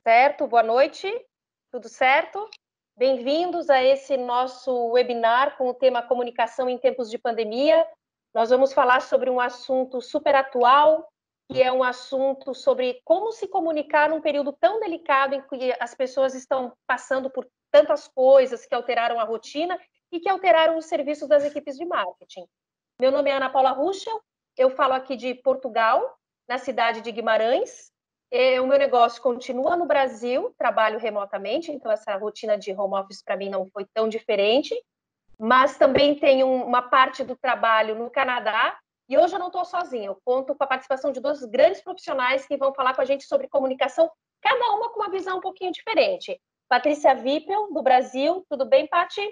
certo? Boa noite, tudo certo? Bem-vindos a esse nosso webinar com o tema Comunicação em Tempos de Pandemia. Nós vamos falar sobre um assunto super atual, que é um assunto sobre como se comunicar num período tão delicado em que as pessoas estão passando por tantas coisas que alteraram a rotina e que alteraram os serviços das equipes de marketing. Meu nome é Ana Paula Ruschel, eu falo aqui de Portugal, na cidade de Guimarães. O meu negócio continua no Brasil, trabalho remotamente, então essa rotina de home office para mim não foi tão diferente, mas também tenho uma parte do trabalho no Canadá, e hoje eu não estou sozinha, eu conto com a participação de dois grandes profissionais que vão falar com a gente sobre comunicação, cada uma com uma visão um pouquinho diferente. Patrícia Wippel, do Brasil, tudo bem, Pati?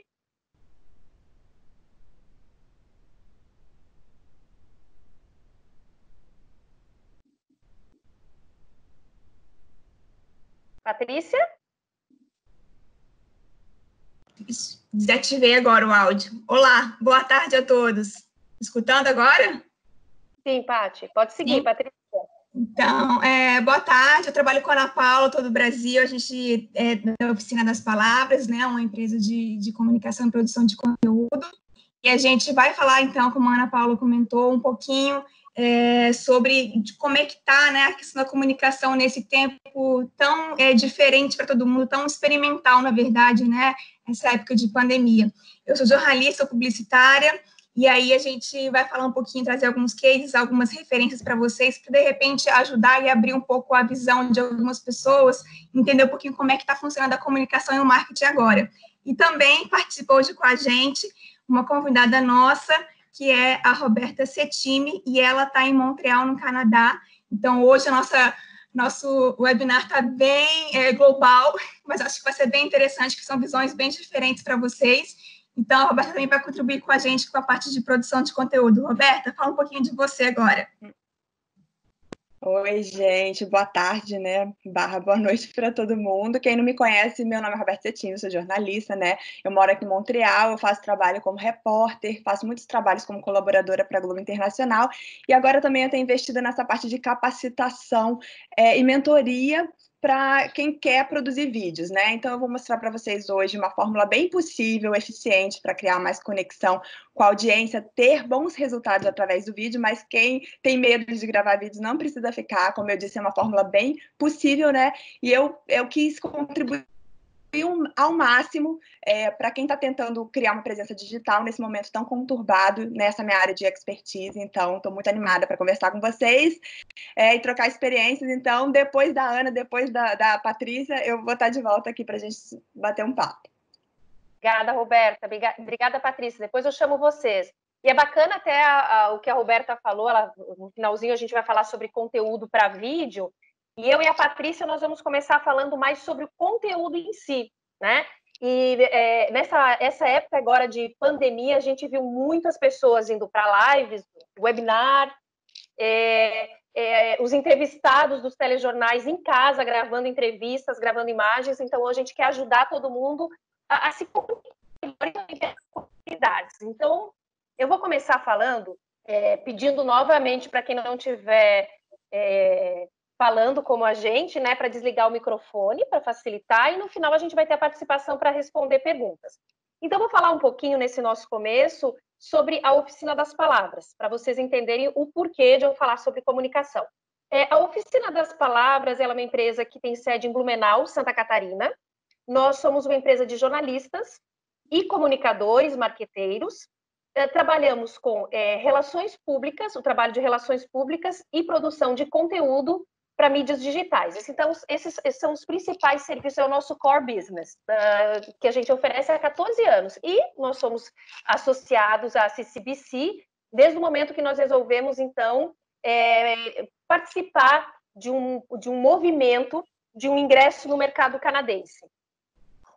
Patrícia? Desativei agora o áudio. Olá, boa tarde a todos. Escutando agora? Sim, Pati, pode seguir, Patrícia. Então, boa tarde, eu trabalho com a Ana Paula, todo o Brasil, a gente é da Oficina das Palavras, né, uma empresa de comunicação e produção de conteúdo, e a gente vai falar, então, como a Ana Paula comentou, um pouquinho sobre como é que está, né, a questão da comunicação nesse tempo tão diferente para todo mundo, tão experimental, na verdade, né, essa época de pandemia. Eu sou jornalista, publicitária, e aí a gente vai falar um pouquinho, trazer alguns cases, algumas referências para vocês, para, de repente, ajudar e abrir um pouco a visão de algumas pessoas, entender um pouquinho como é que está funcionando a comunicação e o marketing agora. E também participou hoje com a gente uma convidada nossa, que é a Roberta Cetime, e ela está em Montreal, no Canadá. Então, hoje nosso webinar está bem global, mas acho que vai ser bem interessante, que são visões bem diferentes para vocês. Então, a Roberta também vai contribuir com a gente com a parte de produção de conteúdo. Roberta, fala um pouquinho de você agora. Oi, gente, boa tarde, né? Boa noite para todo mundo. Quem não me conhece, meu nome é Roberta Cetime, sou jornalista, né? Eu moro aqui em Montreal, eu faço trabalho como repórter, faço muitos trabalhos como colaboradora para a Globo Internacional, e agora também eu tenho investido nessa parte de capacitação e mentoria para quem quer produzir vídeos, né? Então eu vou mostrar para vocês hoje uma fórmula bem possível, eficiente para criar mais conexão com a audiência, ter bons resultados através do vídeo, mas quem tem medo de gravar vídeos não precisa ficar, como eu disse, é uma fórmula bem possível, né? E eu quis contribuir ao máximo para quem está tentando criar uma presença digital nesse momento tão conturbado, nessa minha área de expertise. Então, estou muito animada para conversar com vocês e trocar experiências. Então, depois da Ana, depois da Patrícia, eu vou estar de volta aqui para a gente bater um papo. Obrigada, Roberta. Obrigada, Patrícia. Depois eu chamo vocês. E é bacana até o que a Roberta falou, no finalzinho a gente vai falar sobre conteúdo para vídeo, e eu e a Patrícia nós vamos começar falando mais sobre o conteúdo em si, né? E nessa época agora de pandemia, a gente viu muitas pessoas indo para lives, webinar, os entrevistados dos telejornais em casa, gravando entrevistas, gravando imagens. Então, hoje a gente quer ajudar todo mundo a se comunicar comunidades. Então, eu vou começar falando, pedindo novamente para quem não estiver falando como a gente, né, para desligar o microfone, para facilitar, e no final a gente vai ter a participação para responder perguntas. Então, vou falar um pouquinho nesse nosso começo sobre a Oficina das Palavras, para vocês entenderem o porquê de eu falar sobre comunicação. A Oficina das Palavras ela é uma empresa que tem sede em Blumenau, Santa Catarina. Nós somos uma empresa de jornalistas e comunicadores, marqueteiros. Trabalhamos com relações públicas, o trabalho de relações públicas e produção de conteúdo para mídias digitais. Então, esses são os principais serviços, é o nosso core business, que a gente oferece há 14 anos. E nós somos associados à CCBC desde o momento que nós resolvemos, então, participar de um movimento de um ingresso no mercado canadense.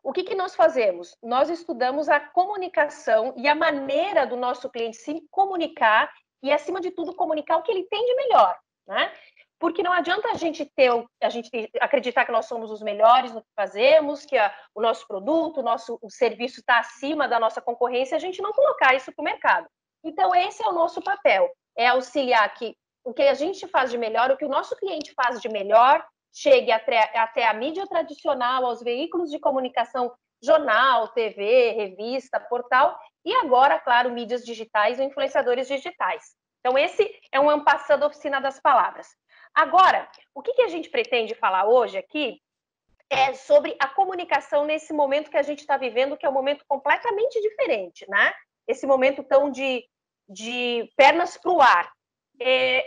O que nós fazemos? Nós estudamos a comunicação e a maneira do nosso cliente se comunicar e, acima de tudo, comunicar o que ele tem de melhor, né? Porque não adianta a gente acreditar que nós somos os melhores no que fazemos, que o nosso produto, o serviço está acima da nossa concorrência, a gente não colocar isso para o mercado. Então, esse é o nosso papel, é auxiliar que o que a gente faz de melhor, o que o nosso cliente faz de melhor, chegue até a mídia tradicional, aos veículos de comunicação, jornal, TV, revista, portal, e agora, claro, mídias digitais ou influenciadores digitais. Então, esse é um ampassando a oficina das palavras. Agora, o que a gente pretende falar hoje aqui é sobre a comunicação nesse momento que a gente está vivendo, que é um momento completamente diferente, né? Esse momento tão de pernas para o ar.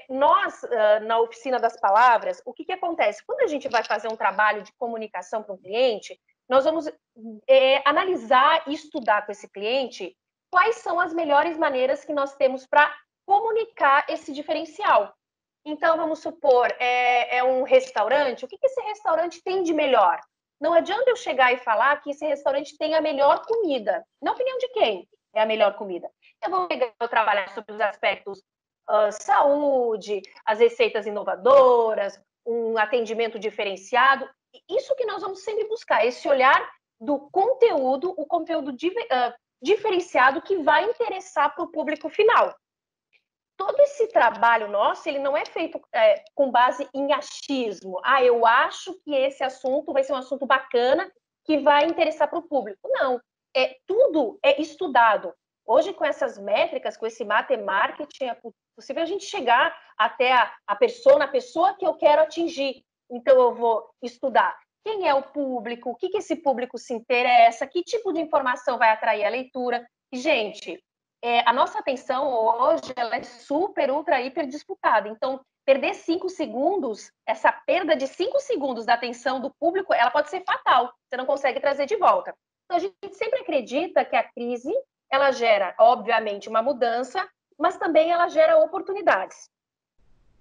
Nós, na Oficina das Palavras, o que acontece? Quando a gente vai fazer um trabalho de comunicação para um cliente, nós vamos analisar e estudar com esse cliente quais são as melhores maneiras que nós temos para comunicar esse diferencial. Então, vamos supor, é um restaurante, o que esse restaurante tem de melhor? Não adianta eu chegar e falar que esse restaurante tem a melhor comida. Na opinião de quem é a melhor comida? Eu trabalhar sobre os aspectos saúde, as receitas inovadoras, um atendimento diferenciado. Isso que nós vamos sempre buscar, esse olhar do conteúdo, o conteúdo diferenciado que vai interessar para o público final. Todo esse trabalho nosso, ele não é feito com base em achismo. Eu acho que esse assunto vai ser um assunto bacana que vai interessar para o público. Não, tudo é estudado. Hoje, com essas métricas, com esse marketing, é possível a gente chegar até a pessoa que eu quero atingir. Então, eu vou estudar quem é o público, o que esse público se interessa, que tipo de informação vai atrair a leitura. E, gente, a nossa atenção hoje ela é super, ultra, hiper disputada. Então, perder 5 segundos, essa perda de 5 segundos da atenção do público, ela pode ser fatal. Você não consegue trazer de volta. Então, a gente sempre acredita que a crise, ela gera, obviamente, uma mudança, mas também ela gera oportunidades.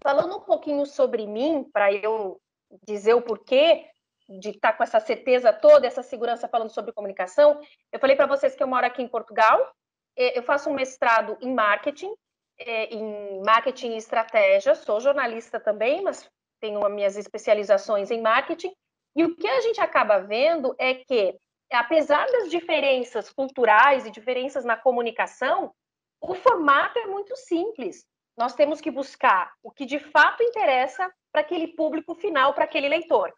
Falando um pouquinho sobre mim, para eu dizer o porquê de estar com essa certeza toda, essa segurança falando sobre comunicação, eu falei para vocês que eu moro aqui em Portugal, eu faço um mestrado em marketing e estratégia, sou jornalista também, mas tenho as minhas especializações em marketing, e o que a gente acaba vendo é que, apesar das diferenças culturais e diferenças na comunicação, o formato é muito simples. Nós temos que buscar o que de fato interessa para aquele público final, para aquele leitor.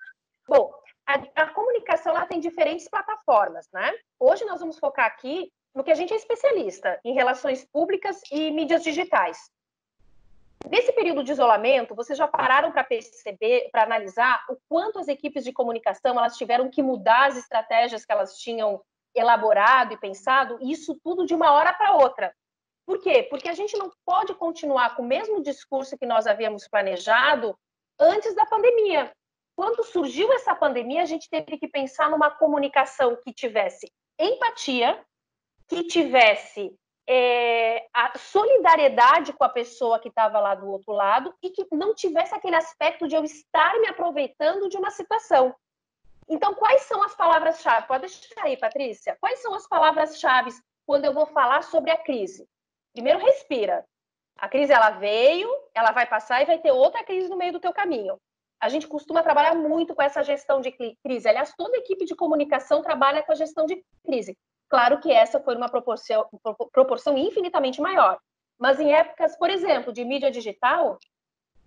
Bom, a comunicação ela tem diferentes plataformas, né? Hoje nós vamos focar aqui no que a gente é especialista, em relações públicas e mídias digitais. Nesse período de isolamento, vocês já pararam para perceber, para analisar o quanto as equipes de comunicação elas tiveram que mudar as estratégias que elas tinham elaborado e pensado, e isso tudo de uma hora para outra. Por quê? Porque a gente não pode continuar com o mesmo discurso que nós havíamos planejado antes da pandemia. Quando surgiu essa pandemia, a gente teve que pensar numa comunicação que tivesse empatia, que tivesse a solidariedade com a pessoa que estava lá do outro lado e que não tivesse aquele aspecto de eu estar me aproveitando de uma situação. Então, quais são as palavras-chave? Pode deixar aí, Patrícia. Quais são as palavras-chave quando eu vou falar sobre a crise? Primeiro, respira. A crise, ela veio, ela vai passar e vai ter outra crise no meio do teu caminho. A gente costuma trabalhar muito com essa gestão de crise. Aliás, toda equipe de comunicação trabalha com a gestão de crise. Claro que essa foi uma proporção infinitamente maior. Mas em épocas, por exemplo, de mídia digital,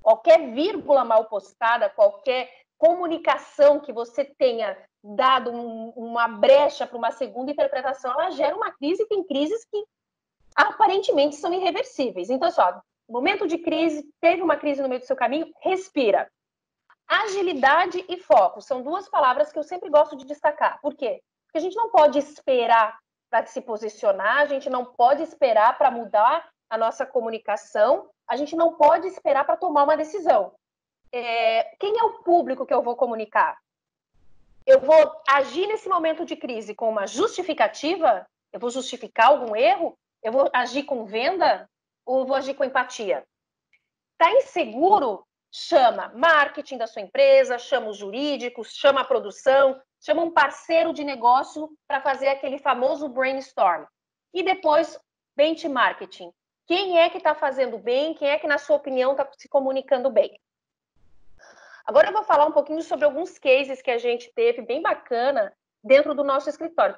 qualquer vírgula mal postada, qualquer comunicação que você tenha dado uma brecha para uma segunda interpretação, ela gera uma crise, e tem crises que aparentemente são irreversíveis. Então, só, momento de crise, teve uma crise no meio do seu caminho, respira. Agilidade e foco são duas palavras que eu sempre gosto de destacar. Por quê? Porque a gente não pode esperar para se posicionar, a gente não pode esperar para mudar a nossa comunicação, a gente não pode esperar para tomar uma decisão. Quem é o público que eu vou comunicar? Eu vou agir nesse momento de crise com uma justificativa? Eu vou justificar algum erro? Eu vou agir com venda? Ou eu vou agir com empatia? Está inseguro? Chama marketing da sua empresa, chama os jurídicos, chama a produção, chama um parceiro de negócio para fazer aquele famoso brainstorm. E depois, benchmarking. Quem é que está fazendo bem? Quem é que, na sua opinião, está se comunicando bem? Agora eu vou falar um pouquinho sobre alguns cases que a gente teve bem bacana dentro do nosso escritório,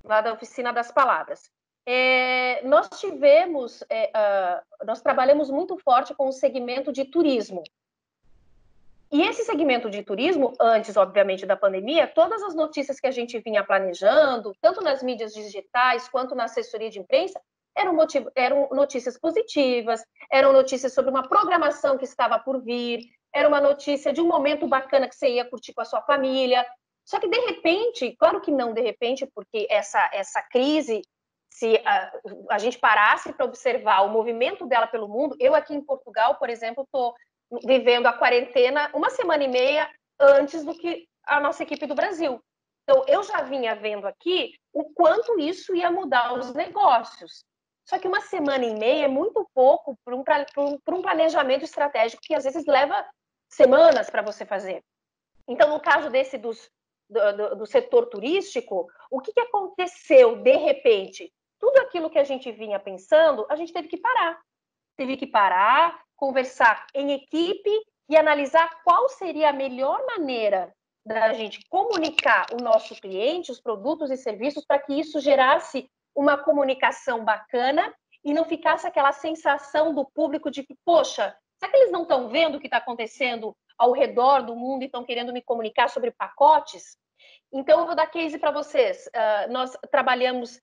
lá da Oficina das Palavras. Nós trabalhamos muito forte com o segmento de turismo. E esse segmento de turismo, antes, obviamente, da pandemia, todas as notícias que a gente vinha planejando, tanto nas mídias digitais quanto na assessoria de imprensa, eram notícias positivas, eram notícias sobre uma programação que estava por vir, era uma notícia de um momento bacana que você ia curtir com a sua família. Só que, de repente, claro que não de repente, porque essa crise, se a gente parasse para observar o movimento dela pelo mundo, eu aqui em Portugal, por exemplo, estou vivendo a quarentena uma semana e meia antes do que a nossa equipe do Brasil. Então, eu já vinha vendo aqui o quanto isso ia mudar os negócios. Só que uma semana e meia é muito pouco para um planejamento estratégico que às vezes leva semanas para você fazer. Então, no caso desse do setor turístico, o que aconteceu de repente? Tudo aquilo que a gente vinha pensando, a gente teve que parar. Teve que parar, conversar em equipe e analisar qual seria a melhor maneira da gente comunicar o nosso cliente, os produtos e serviços, para que isso gerasse uma comunicação bacana e não ficasse aquela sensação do público de que, poxa, será que eles não estão vendo o que está acontecendo ao redor do mundo e estão querendo me comunicar sobre pacotes? Então, eu vou dar case para vocês. Nós trabalhamos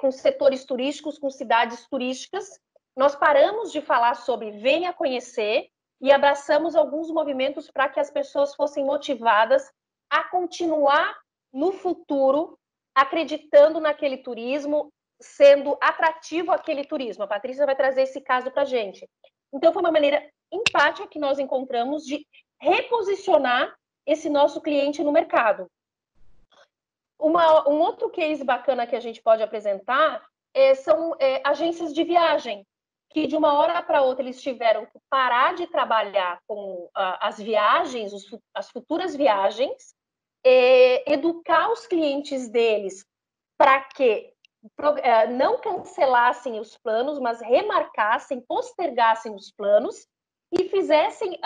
com setores turísticos, com cidades turísticas. Nós paramos de falar sobre venha conhecer e abraçamos alguns movimentos para que as pessoas fossem motivadas a continuar no futuro, acreditando naquele turismo, sendo atrativo aquele turismo. A Patrícia vai trazer esse caso para a gente. Então, foi uma maneira empática que nós encontramos de reposicionar esse nosso cliente no mercado. Um outro case bacana que a gente pode apresentar são agências de viagem, que de uma hora para outra eles tiveram que parar de trabalhar com as viagens, as futuras viagens, educar os clientes deles para que não cancelassem os planos, mas remarcassem, postergassem os planos e fizessem,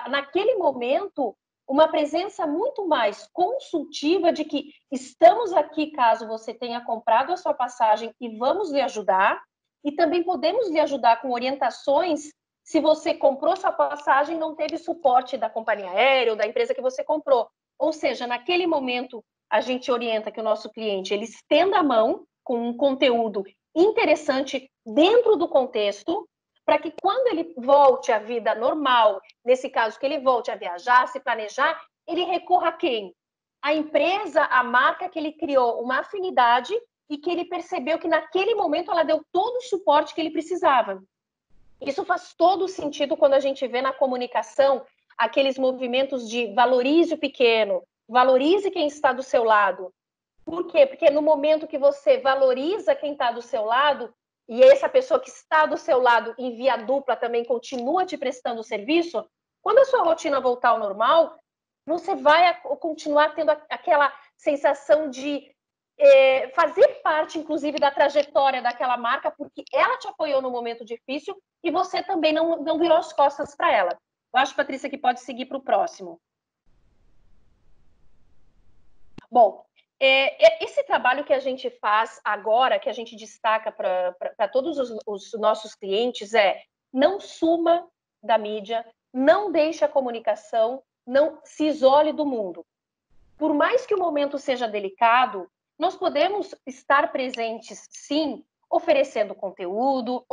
naquele momento, uma presença muito mais consultiva de que estamos aqui caso você tenha comprado a sua passagem e vamos lhe ajudar, e também podemos lhe ajudar com orientações se você comprou sua passagem e não teve suporte da companhia aérea ou da empresa que você comprou. Ou seja, naquele momento, a gente orienta que o nosso cliente ele estenda a mão com um conteúdo interessante dentro do contexto, para que quando ele volte à vida normal, nesse caso que ele volte a viajar, se planejar, ele recorra a quem? A empresa, a marca que ele criou uma afinidade e que ele percebeu que naquele momento ela deu todo o suporte que ele precisava. Isso faz todo sentido quando a gente vê na comunicação aqueles movimentos de valorize o pequeno, valorize quem está do seu lado. Por quê? Porque no momento que você valoriza quem está do seu lado, e essa pessoa que está do seu lado em via dupla também continua te prestando serviço, quando a sua rotina voltar ao normal, você vai continuar tendo aquela sensação de fazer parte, inclusive, da trajetória daquela marca, porque ela te apoiou no momento difícil e você também não virou as costas para ela. Eu acho, Patrícia, que pode seguir para o próximo. Bom, esse trabalho que a gente faz agora, que a gente destaca para todos os nossos clientes não suma da mídia, não deixe a comunicação, não se isole do mundo. Por mais que o momento seja delicado, nós podemos estar presentes, sim, oferecendo conteúdo,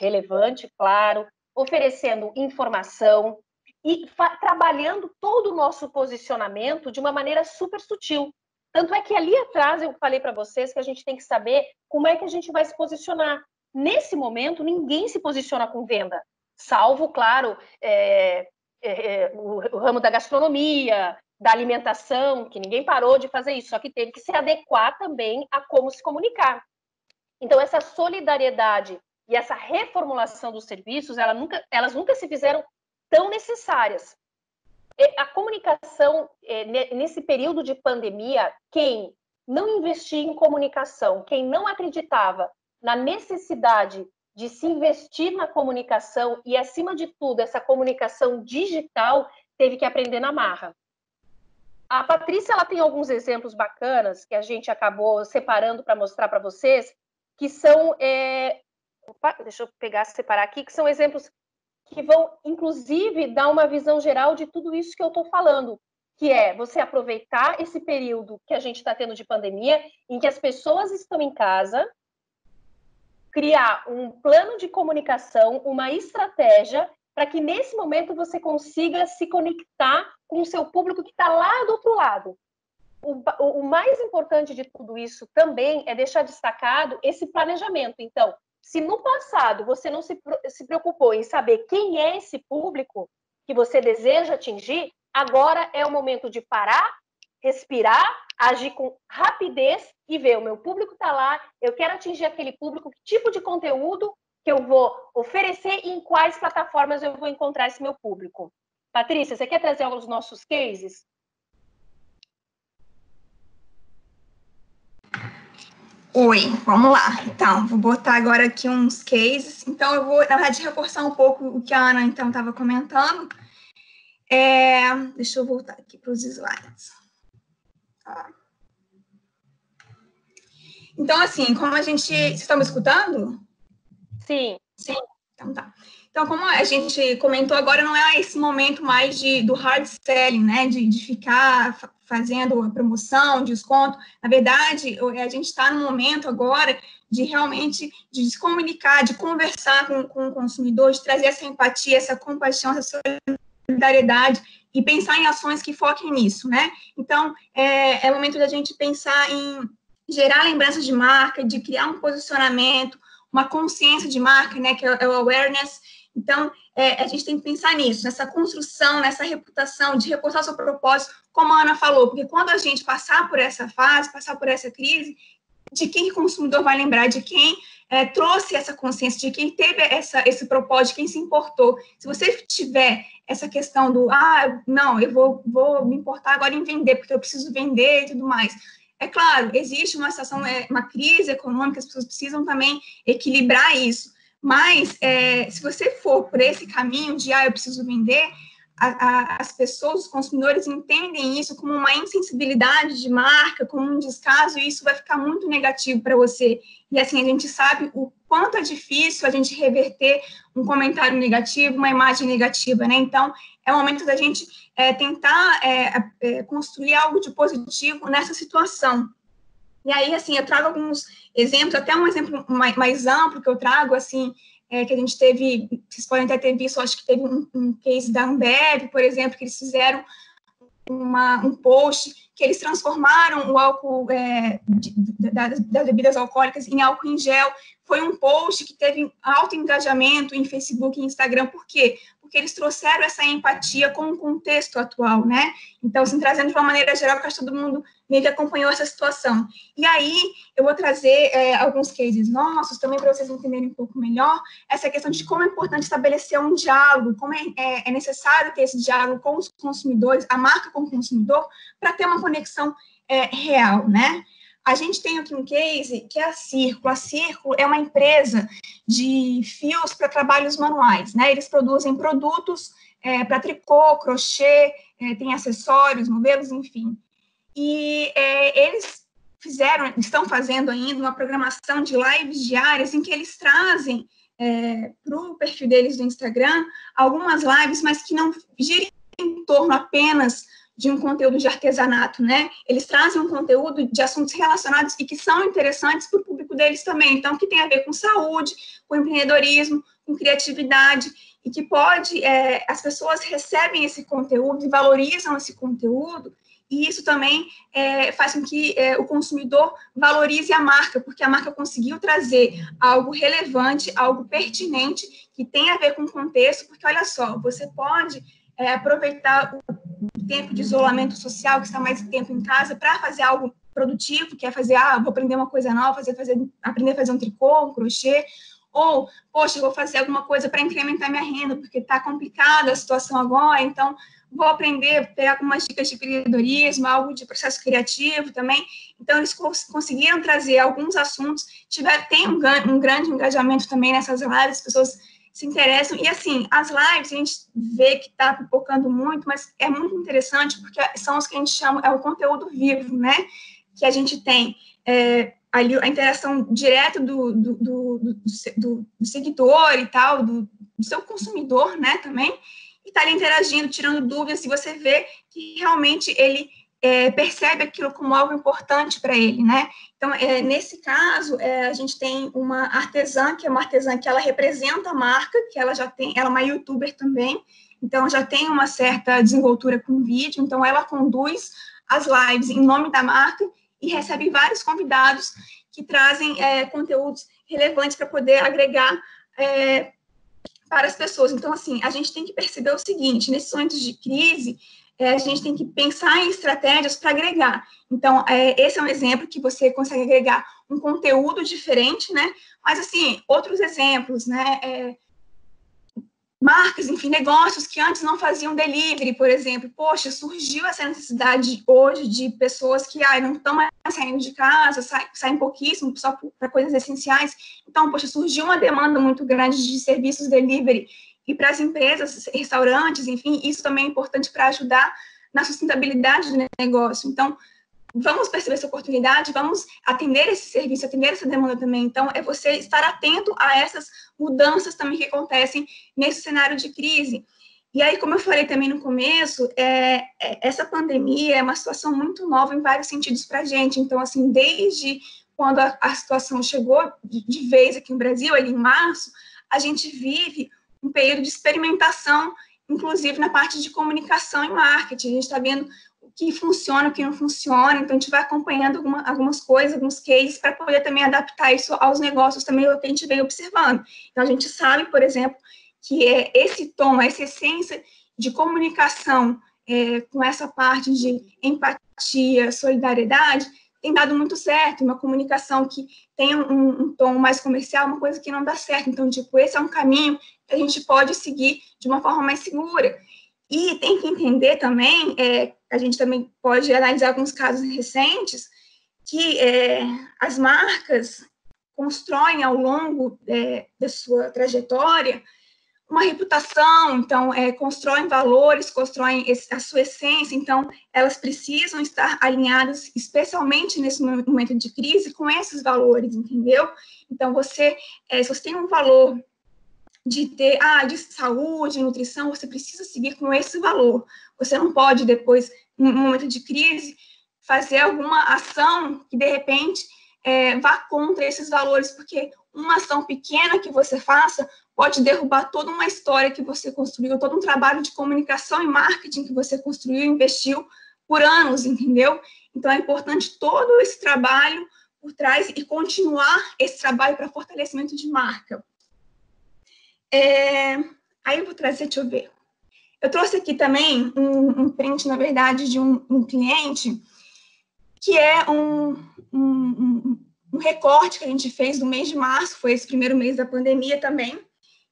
relevante, claro, oferecendo informação e trabalhando todo o nosso posicionamento de uma maneira super sutil. Tanto é que ali atrás eu falei para vocês que a gente tem que saber como é que a gente vai se posicionar. Nesse momento, ninguém se posiciona com venda, salvo, claro, o ramo da gastronomia, da alimentação, que ninguém parou de fazer isso, só que teve que se adequar também a como se comunicar. Então, essa solidariedade e essa reformulação dos serviços, elas nunca se fizeram tão necessárias. A comunicação, nesse período de pandemia, quem não investia em comunicação, quem não acreditava na necessidade de se investir na comunicação e, acima de tudo, essa comunicação digital, teve que aprender na marra. A Patrícia ela tem alguns exemplos bacanas que a gente acabou separando para mostrar para vocês, que são... deixa eu separar aqui, que são exemplos que vão, inclusive, dar uma visão geral de tudo isso que eu estou falando, que é você aproveitar esse período que a gente está tendo de pandemia, em que as pessoas estão em casa, criar um plano de comunicação, uma estratégia, para que nesse momento você consiga se conectar com o seu público que está lá do outro lado. O mais importante de tudo isso também é deixar destacado esse planejamento. Então, se no passado você não se preocupou em saber quem é esse público que você deseja atingir, agora é o momento de parar, respirar, agir com rapidez e ver, o meu público está lá, eu quero atingir aquele público, que tipo de conteúdo que eu vou oferecer e em quais plataformas eu vou encontrar esse meu público. Patrícia, você quer trazer alguns nossos cases? Oi, vamos lá. Então, vou botar agora aqui uns cases. Então, eu vou, na verdade, reforçar um pouco o que a Ana, então, estava comentando. Deixa eu voltar aqui para os slides. Tá. Então, assim, como a gente... Vocês estão me escutando? Sim. Sim. Então, tá. Então, como a gente comentou, agora não é esse momento mais do hard selling, né? De ficar fazendo a promoção, desconto. Na verdade, a gente está no momento agora de realmente de se comunicar, de conversar com o consumidor, de trazer essa empatia, essa compaixão, essa solidariedade e pensar em ações que foquem nisso, né? Então, é o momento da gente pensar em gerar lembranças de marca, de criar um posicionamento, uma consciência de marca, né, que é o awareness. Então, a gente tem que pensar nisso, nessa construção, nessa reputação, de reforçar o seu propósito, como a Ana falou, porque quando a gente passar por essa fase, passar por essa crise, de quem o consumidor vai lembrar, de quem trouxe essa consciência, de quem teve esse propósito, de quem se importou. Se você tiver essa questão do, não, eu vou me importar agora em vender, porque eu preciso vender e tudo mais. É claro, existe uma situação, uma crise econômica, as pessoas precisam também equilibrar isso. Mas, se você for por esse caminho de, eu preciso vender, as pessoas, os consumidores entendem isso como uma insensibilidade de marca, como um descaso, e isso vai ficar muito negativo para você. E, assim, a gente sabe o quanto é difícil a gente reverter um comentário negativo, uma imagem negativa, né? Então, é o momento da gente tentar construir algo de positivo nessa situação. E aí, assim, eu trago alguns exemplos, até um exemplo mais amplo que eu trago, assim, que a gente teve, vocês podem até ter visto, acho que teve um case da Ambev, por exemplo, que eles fizeram um post que eles transformaram o álcool das bebidas alcoólicas em álcool em gel. Foi um post que teve alto engajamento em Facebook e Instagram. Por quê? Porque eles trouxeram essa empatia com o contexto atual, né? Então, assim, trazendo de uma maneira geral, porque acho que todo mundo meio que acompanhou essa situação. E aí, eu vou trazer alguns cases nossos, também para vocês entenderem um pouco melhor, essa questão de como é importante estabelecer um diálogo, como é necessário ter esse diálogo com os consumidores, a marca com o consumidor, para ter uma conexão real, né? A gente tem aqui um case que é a Círculo. A Círculo é uma empresa de fios para trabalhos manuais, né? Eles produzem produtos para tricô, crochê, tem acessórios, modelos, enfim. E eles estão fazendo ainda uma programação de lives diárias em que eles trazem para o perfil deles do Instagram algumas lives, mas que não girem em torno apenas de um conteúdo de artesanato, né? Eles trazem um conteúdo de assuntos relacionados e que são interessantes para o público deles também, então, que tem a ver com saúde, com empreendedorismo, com criatividade, e que as pessoas recebem esse conteúdo e valorizam esse conteúdo, e isso também faz com que o consumidor valorize a marca, porque a marca conseguiu trazer algo relevante, algo pertinente, que tem a ver com o contexto, porque, olha só, você pode aproveitar o tempo de isolamento social, que está mais tempo em casa, para fazer algo produtivo, que é fazer, vou aprender uma coisa nova, aprender a fazer um tricô, um crochê, ou, poxa, eu vou fazer alguma coisa para incrementar minha renda, porque está complicada a situação agora, então vou aprender, pegar algumas dicas de empreendedorismo, algo de processo criativo também. Então, eles conseguiram trazer alguns assuntos, tem um grande engajamento também nessas lives, as pessoas se interessam, e assim, as lives a gente vê que está pipocando muito, mas é muito interessante, porque são os que a gente chama, é o conteúdo vivo, né, que a gente tem. ali a interação direta do seguidor e tal, do seu consumidor, né, também, e está ali interagindo, tirando dúvidas, e você vê que realmente ele percebe aquilo como algo importante para ele, né? Então, nesse caso, a gente tem uma artesã, que é uma artesã que ela representa a marca, que ela já tem, ela é uma youtuber também, então já tem uma certa desenvoltura com vídeo, então ela conduz as lives em nome da marca e recebe vários convidados que trazem conteúdos relevantes para poder agregar para as pessoas. Então, assim, a gente tem que perceber o seguinte, nesses momentos de crise, a gente tem que pensar em estratégias para agregar. Então, esse é um exemplo que você consegue agregar um conteúdo diferente, né? Mas, assim, outros exemplos, né? Marcas, enfim, negócios que antes não faziam delivery, por exemplo. Poxa, surgiu essa necessidade hoje de pessoas que não estão mais saindo de casa, saem pouquíssimo, só para coisas essenciais. Então, poxa, surgiu uma demanda muito grande de serviços delivery. E para as empresas, restaurantes, enfim, isso também é importante para ajudar na sustentabilidade do negócio. Então, vamos perceber essa oportunidade, vamos atender esse serviço, atender essa demanda também. Então, é você estar atento a essas mudanças também que acontecem nesse cenário de crise. E aí, como eu falei também no começo, essa pandemia é uma situação muito nova em vários sentidos para a gente. Então, assim, desde quando a situação chegou de vez aqui no Brasil, ali em março, a gente vive um período de experimentação, inclusive na parte de comunicação e marketing. A gente está vendo o que funciona, o que não funciona, então a gente vai acompanhando algumas coisas, alguns cases, para poder também adaptar isso aos negócios também, o que a gente vem observando. Então, a gente sabe, por exemplo, que esse tom, essa essência de comunicação com essa parte de empatia, solidariedade, tem dado muito certo. Uma comunicação que tem um tom mais comercial, uma coisa que não dá certo. Então, tipo, esse é um caminho que a gente pode seguir de uma forma mais segura. E tem que entender também, a gente também pode analisar alguns casos recentes, que as marcas constroem ao longo da sua trajetória uma reputação, então, constroem valores, constroem a sua essência, então, elas precisam estar alinhadas, especialmente nesse momento de crise, com esses valores, entendeu? Então, se você tem um valor de saúde, nutrição, você precisa seguir com esse valor. Você não pode, depois, em um momento de crise, fazer alguma ação que, de repente, vá contra esses valores, porque uma ação pequena que você faça pode derrubar toda uma história que você construiu, todo um trabalho de comunicação e marketing que você construiu e investiu por anos, entendeu? Então, é importante todo esse trabalho por trás e continuar esse trabalho para fortalecimento de marca. Aí eu vou trazer, deixa eu ver. Eu trouxe aqui também um print, na verdade, de um cliente, que é um recorte que a gente fez do mês de março, foi esse primeiro mês da pandemia também.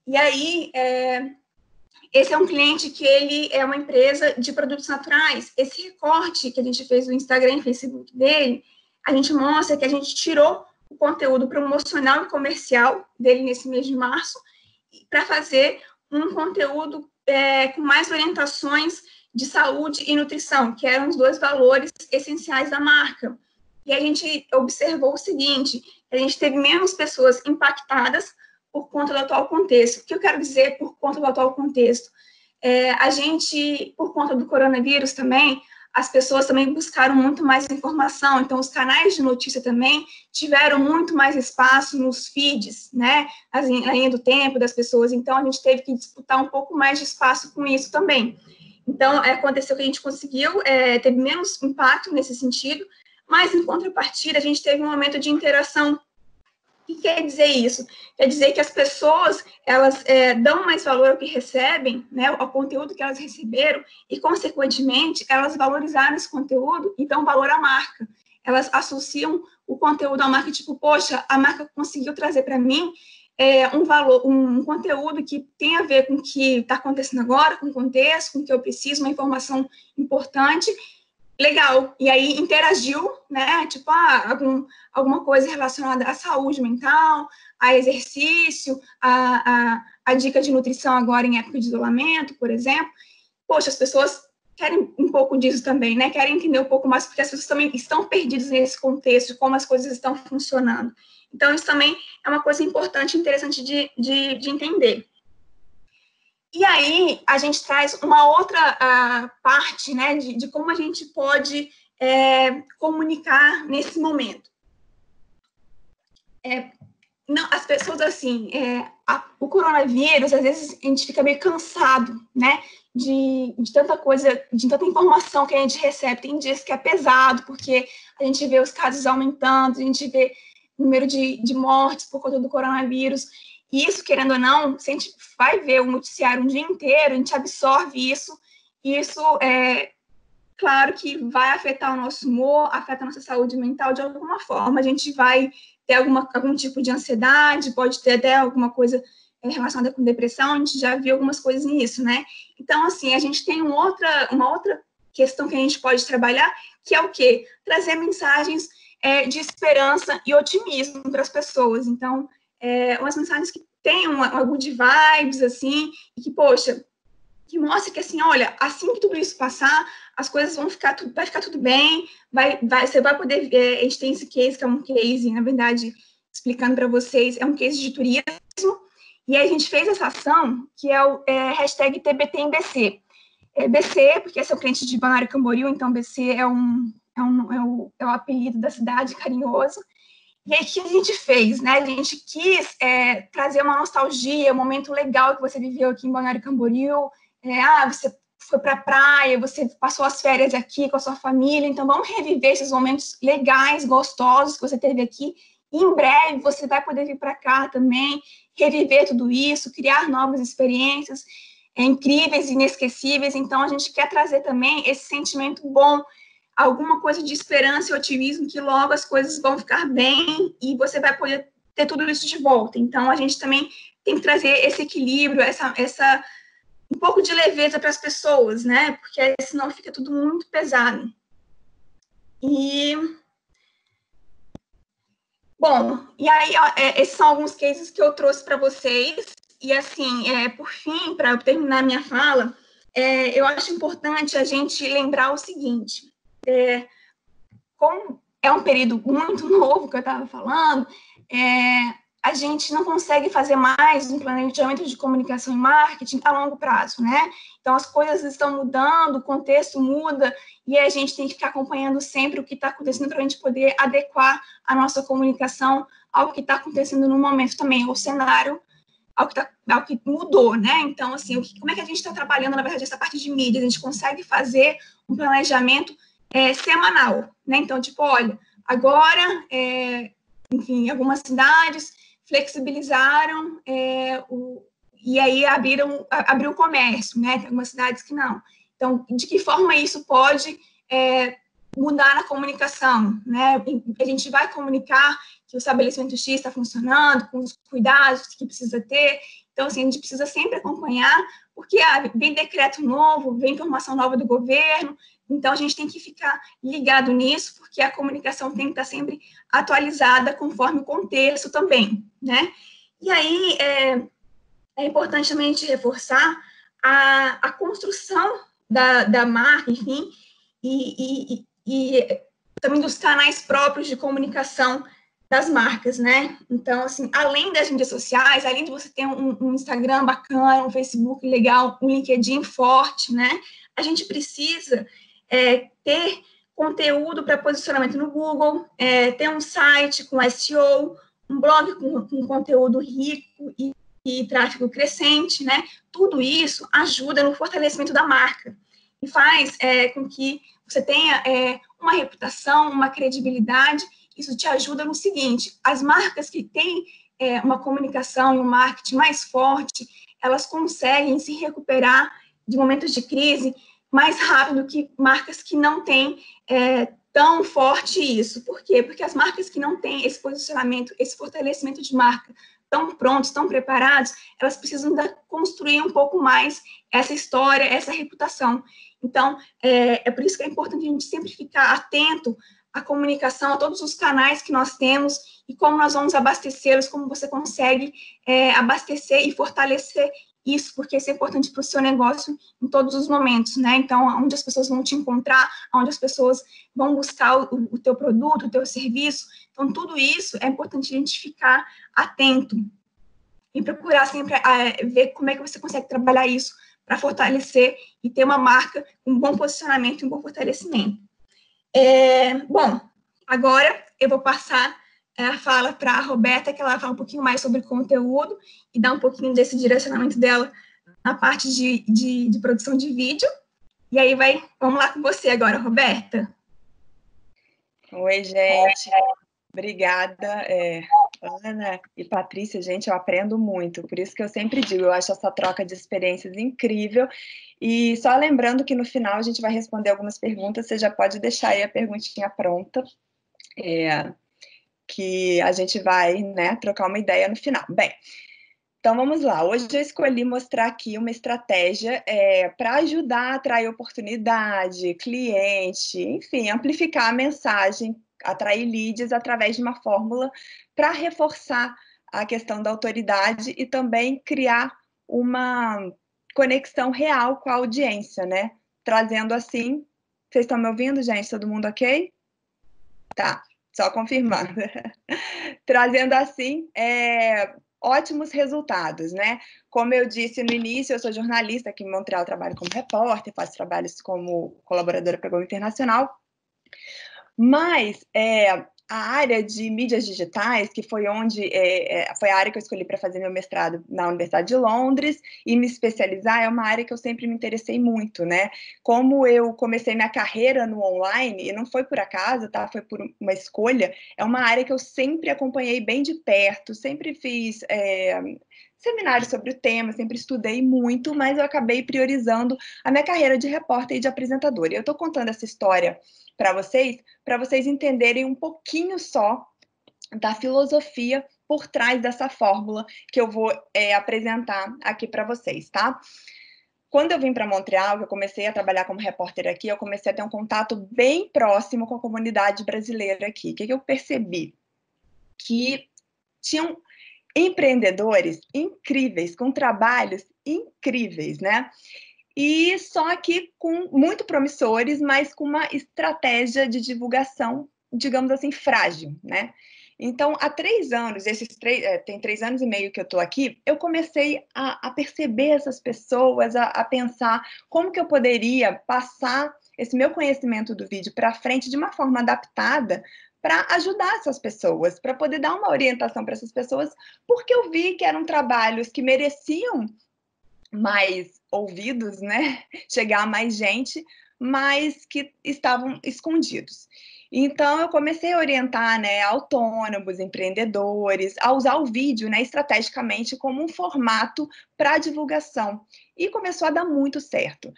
E aí, esse é um cliente que ele é uma empresa de produtos naturais. Esse recorte que a gente fez no Instagram e Facebook dele, a gente mostra que a gente tirou o conteúdo promocional e comercial dele nesse mês de março para fazer um conteúdo com mais orientações de saúde e nutrição, que eram os dois valores essenciais da marca. E a gente observou o seguinte, a gente teve menos pessoas impactadas por conta do atual contexto. O que eu quero dizer por conta do atual contexto? A gente, por conta do coronavírus também, as pessoas também buscaram muito mais informação, então os canais de notícia também tiveram muito mais espaço nos feeds, né, a linha do tempo das pessoas, então a gente teve que disputar um pouco mais de espaço com isso também. Então, aconteceu que a gente conseguiu, teve menos impacto nesse sentido, mas, em contrapartida, a gente teve um momento de interação. O que quer dizer isso? Quer dizer que as pessoas, elas dão mais valor ao que recebem, né, ao conteúdo que elas receberam, e, consequentemente, elas valorizaram esse conteúdo e dão valor à marca. Elas associam o conteúdo à marca, tipo, poxa, a marca conseguiu trazer para mim um valor, um conteúdo que tem a ver com o que está acontecendo agora, com o contexto, com o que eu preciso, uma informação importante, legal, e aí interagiu, né, tipo, alguma coisa relacionada à saúde mental, a exercício, a dica de nutrição agora em época de isolamento, por exemplo. Poxa, as pessoas querem um pouco disso também, né? Querem entender um pouco mais, porque as pessoas também estão perdidas nesse contexto, de como as coisas estão funcionando. Então, isso também é uma coisa importante e interessante de entender. E aí, a gente traz uma outra parte, né, de como a gente pode comunicar nesse momento. Não, as pessoas, assim, o coronavírus, às vezes, a gente fica meio cansado, né, de tanta coisa, de tanta informação que a gente recebe. Tem dias que é pesado, porque a gente vê os casos aumentando, a gente vê o número de mortes por conta do coronavírus. E isso, querendo ou não, se a gente vai ver o noticiário um dia inteiro, a gente absorve isso, e isso, claro que vai afetar o nosso humor, afeta a nossa saúde mental de alguma forma. A gente vai ter algum tipo de ansiedade, pode ter até alguma coisa relacionada com depressão, a gente já viu algumas coisas nisso, né? Então, assim, a gente tem uma outra questão que a gente pode trabalhar, que é o quê? Trazer mensagens de esperança e otimismo para as pessoas. Então, umas mensagens que tenham uma good vibes, assim, e que, poxa, que mostra que, assim, olha, assim que tudo isso passar, as coisas vai ficar tudo bem, você vai poder ver. A gente tem esse case, que é um case, na verdade, explicando para vocês, é um case de turismo, e aí a gente fez essa ação, que é o hashtag TBTMBC. BC, porque esse é o cliente de Balneário Camboriú, então BC é o apelido da cidade, carinhoso. E aí, o que a gente fez, né? A gente quis trazer uma nostalgia, um momento legal que você viveu aqui em Balneário Camboriú. Você foi para a praia, você passou as férias aqui com a sua família, então vamos reviver esses momentos legais, gostosos que você teve aqui. E em breve você vai poder vir para cá também, reviver tudo isso, criar novas experiências incríveis, inesquecíveis. Então, a gente quer trazer também esse sentimento bom, alguma coisa de esperança e otimismo, que logo as coisas vão ficar bem e você vai poder ter tudo isso de volta. Então, a gente também tem que trazer esse equilíbrio, essa um pouco de leveza para as pessoas, né? Porque senão fica tudo muito pesado. Bom, e aí, esses são alguns cases que eu trouxe para vocês. E, assim, por fim, para eu terminar minha fala, eu acho importante a gente lembrar o seguinte, como é um período muito novo que eu estava falando, a gente não consegue fazer mais um planejamento de comunicação e marketing a longo prazo, né? Então, as coisas estão mudando, o contexto muda, e a gente tem que ficar acompanhando sempre o que está acontecendo para a gente poder adequar a nossa comunicação ao que está acontecendo no momento também, ao cenário, ao que mudou, né? Então, assim, como é que a gente está trabalhando, na verdade, essa parte de mídia? A gente consegue fazer um planejamento semanal, né? Então, tipo, olha, agora, enfim, algumas cidades flexibilizaram e aí abriu o comércio, né? Tem algumas cidades que não. Então, de que forma isso pode mudar na comunicação, né? A gente vai comunicar que o estabelecimento X está funcionando, com os cuidados que precisa ter. Então, assim, a gente precisa sempre acompanhar, porque vem decreto novo, vem informação nova do governo, então a gente tem que ficar ligado nisso, porque a comunicação tem que estar sempre atualizada conforme o contexto também, né? E aí, é importante também a gente reforçar a construção da marca, enfim, e também dos canais próprios de comunicação das marcas, né? Então, assim, além das mídias sociais, além de você ter um Instagram bacana, um Facebook legal, um LinkedIn forte, né? A gente precisa ter conteúdo para posicionamento no Google, ter um site com SEO, um blog com conteúdo rico e tráfego crescente, né? Tudo isso ajuda no fortalecimento da marca e faz com que você tenha uma reputação, uma credibilidade. Isso te ajuda no seguinte: as marcas que têm uma comunicação e um marketing mais forte, elas conseguem se recuperar de momentos de crise mais rápido que marcas que não têm tão forte isso. Por quê? Porque as marcas que não têm esse posicionamento, esse fortalecimento de marca tão prontos, tão preparados, elas precisam construir um pouco mais essa história, essa reputação. Então, é por isso que é importante a gente sempre ficar atento à comunicação, a todos os canais que nós temos e como nós vamos abastecê-los, como você consegue abastecer e fortalecer isso, porque isso é importante para o seu negócio em todos os momentos, né? Então, onde as pessoas vão te encontrar, onde as pessoas vão buscar o teu produto, o teu serviço. Então, tudo isso é importante a gente ficar atento e procurar sempre ver como é que você consegue trabalhar isso para fortalecer e ter uma marca com um bom posicionamento e um bom fortalecimento. Bom, agora eu vou passar a fala para a Roberta, que ela vai falar um pouquinho mais sobre conteúdo e dar um pouquinho desse direcionamento dela na parte de produção de vídeo. E aí vamos lá com você agora, Roberta. Oi, gente. Obrigada, Ana e Patrícia. Gente, eu aprendo muito, por isso que eu sempre digo, eu acho essa troca de experiências incrível. E só lembrando que no final a gente vai responder algumas perguntas, você já pode deixar aí a perguntinha pronta, que a gente vai, né, trocar uma ideia no final. Bem, então vamos lá. Hoje eu escolhi mostrar aqui uma estratégia para ajudar a atrair oportunidade, cliente, enfim, amplificar a mensagem, atrair leads através de uma fórmula para reforçar a questão da autoridade e também criar uma conexão real com a audiência, né? Trazendo assim. Vocês estão me ouvindo, gente? Todo mundo ok? Tá, só confirmando. Trazendo assim ótimos resultados, né? Como eu disse no início, eu sou jornalista aqui em Montreal, trabalho como repórter, faço trabalhos como colaboradora para o Globo Internacional, mas a área de mídias digitais, que foi foi a área que eu escolhi para fazer meu mestrado na Universidade de Londres e me especializar, é uma área que eu sempre me interessei muito, né? Como eu comecei minha carreira no online, e não foi por acaso, tá? Foi por uma escolha, é uma área que eu sempre acompanhei bem de perto, sempre fiz seminários sobre o tema, sempre estudei muito, mas eu acabei priorizando a minha carreira de repórter e de apresentadora. E eu estou contando essa história para vocês entenderem um pouquinho só da filosofia por trás dessa fórmula que eu vou apresentar aqui para vocês, tá? Quando eu vim para Montreal, que eu comecei a trabalhar como repórter aqui, eu comecei a ter um contato bem próximo com a comunidade brasileira aqui. O que eu percebi? Que tinham empreendedores incríveis, com trabalhos incríveis, né? E só que muito promissores, mas com uma estratégia de divulgação, digamos assim, frágil, né? Então, há 3 anos, tem 3 anos e meio que eu estou aqui, eu comecei a perceber essas pessoas, a pensar como que eu poderia passar esse meu conhecimento do vídeo para frente de uma forma adaptada para ajudar essas pessoas, para poder dar uma orientação para essas pessoas, porque eu vi que eram trabalhos que mereciam mais ouvidos, né? Chegar a mais gente, mas que estavam escondidos. Então, eu comecei a orientar, né, autônomos, empreendedores, a usar o vídeo, né, estrategicamente como um formato para divulgação. E começou a dar muito certo.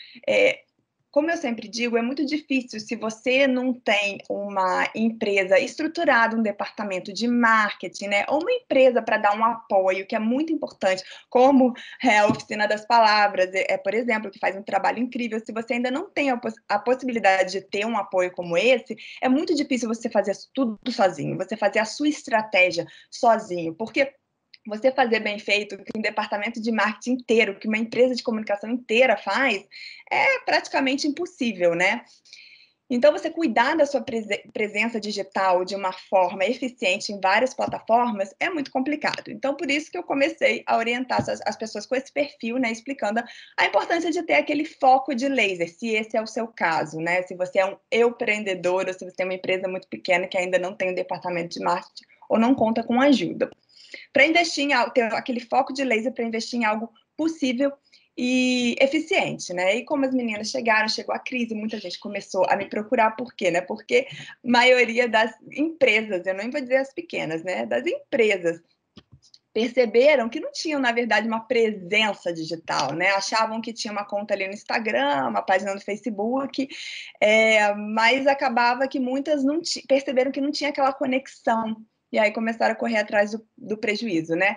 Como eu sempre digo, é muito difícil se você não tem uma empresa estruturada, um departamento de marketing, né? Ou uma empresa para dar um apoio, que é muito importante, como a Oficina das Palavras, por exemplo, que faz um trabalho incrível. Se você ainda não tem a possibilidade de ter um apoio como esse, é muito difícil você fazer tudo sozinho, você fazer a sua estratégia sozinho, porque você fazer bem feito, que um departamento de marketing inteiro, que uma empresa de comunicação inteira faz, é praticamente impossível, né? Então, você cuidar da sua presença digital de uma forma eficiente em várias plataformas é muito complicado. Então, por isso que eu comecei a orientar as pessoas com esse perfil, né, explicando a importância de ter aquele foco de laser, se esse é o seu caso, né? Se você é um empreendedor ou se você tem uma empresa muito pequena que ainda não tem um departamento de marketing ou não conta com ajuda. Para investir em algo, ter aquele foco de laser para investir em algo possível e eficiente, né? E como as meninas chegou a crise, muita gente começou a me procurar, por quê, né? Porque a maioria das empresas, eu não vou dizer as pequenas, né? Das empresas perceberam que não tinham, na verdade, uma presença digital, né? Achavam que tinha uma conta ali no Instagram, uma página no Facebook, mas acabava que muitas não perceberam que não tinha aquela conexão. E aí começaram a correr atrás do prejuízo, né?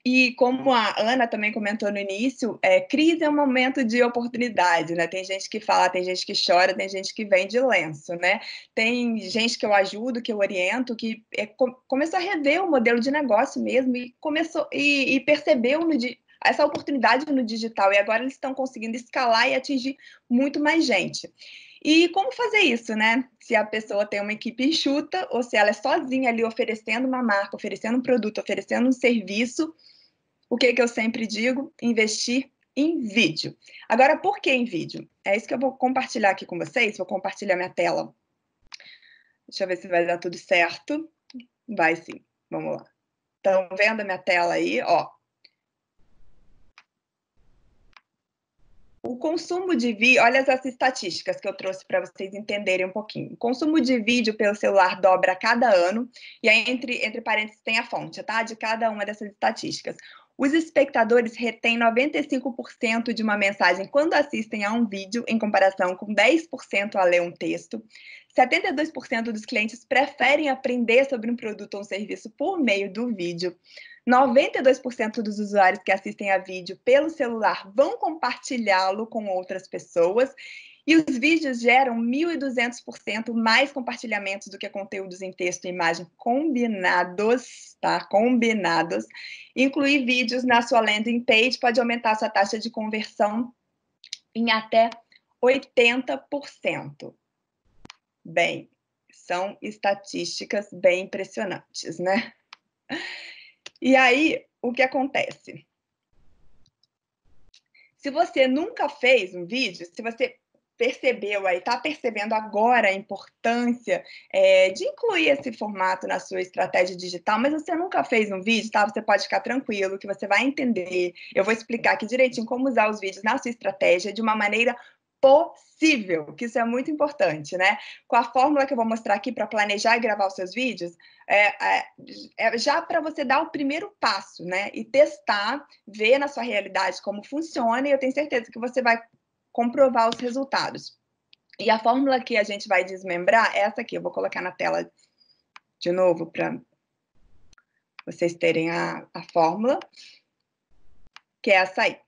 E como a Ana também comentou no início, crise é um momento de oportunidade, né? Tem gente que fala, tem gente que chora, tem gente que vende lenço, né? Tem gente que eu ajudo, que eu oriento, que começou a rever o modelo de negócio mesmo e começou e percebeu essa oportunidade no digital, e agora eles estão conseguindo escalar e atingir muito mais gente. E como fazer isso, né? Se a pessoa tem uma equipe enxuta ou se ela é sozinha ali oferecendo uma marca, oferecendo um produto, oferecendo um serviço, o que eu sempre digo? Investir em vídeo. Agora, por que em vídeo? É isso que eu vou compartilhar aqui com vocês. Vou compartilhar minha tela. Deixa eu ver se vai dar tudo certo. Vai sim. Vamos lá. Estão vendo a minha tela aí? Ó. O consumo de vídeo, olha essas estatísticas que eu trouxe para vocês entenderem um pouquinho. O consumo de vídeo pelo celular dobra a cada ano, e aí entre parênteses tem a fonte, tá? De cada uma dessas estatísticas. Os espectadores retêm 95% de uma mensagem quando assistem a um vídeo, em comparação com 10% a ler um texto. 72% dos clientes preferem aprender sobre um produto ou um serviço por meio do vídeo. 92% dos usuários que assistem a vídeo pelo celular vão compartilhá-lo com outras pessoas. E os vídeos geram 1.200% mais compartilhamentos do que conteúdos em texto e imagem combinados, tá? Combinados. Incluir vídeos na sua landing page pode aumentar a sua taxa de conversão em até 80%. Bem, são estatísticas bem impressionantes, né? E aí, o que acontece? Se você nunca fez um vídeo, se você percebeu aí, está percebendo agora a importância de incluir esse formato na sua estratégia digital, mas você nunca fez um vídeo, tá? Você pode ficar tranquilo que você vai entender. Eu vou explicar aqui direitinho como usar os vídeos na sua estratégia de uma maneira possível, que isso é muito importante, né? Com a fórmula que eu vou mostrar aqui para planejar e gravar os seus vídeos, já para você dar o primeiro passo, né? E testar, ver na sua realidade como funciona, e eu tenho certeza que você vai comprovar os resultados. E a fórmula que a gente vai desmembrar é essa aqui. Eu vou colocar na tela de novo para vocês terem a fórmula, que é essa aí.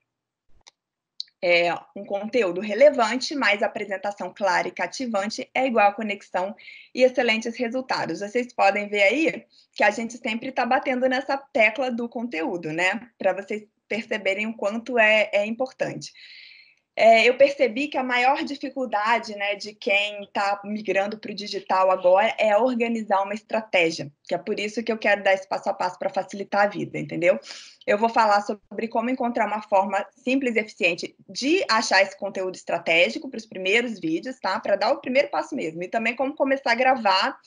É um conteúdo relevante, mais apresentação clara e cativante é igual a conexão e excelentes resultados. Vocês podem ver aí que a gente sempre está batendo nessa tecla do conteúdo, né? Para vocês perceberem o quanto é importante. Eu percebi que a maior dificuldade, né, de quem está migrando para o digital agora é organizar uma estratégia, que é por isso que eu quero dar esse passo a passo para facilitar a vida, entendeu? Eu vou falar sobre como encontrar uma forma simples e eficiente de achar esse conteúdo estratégico para os primeiros vídeos, tá? Para dar o primeiro passo mesmo. E também como começar a gravar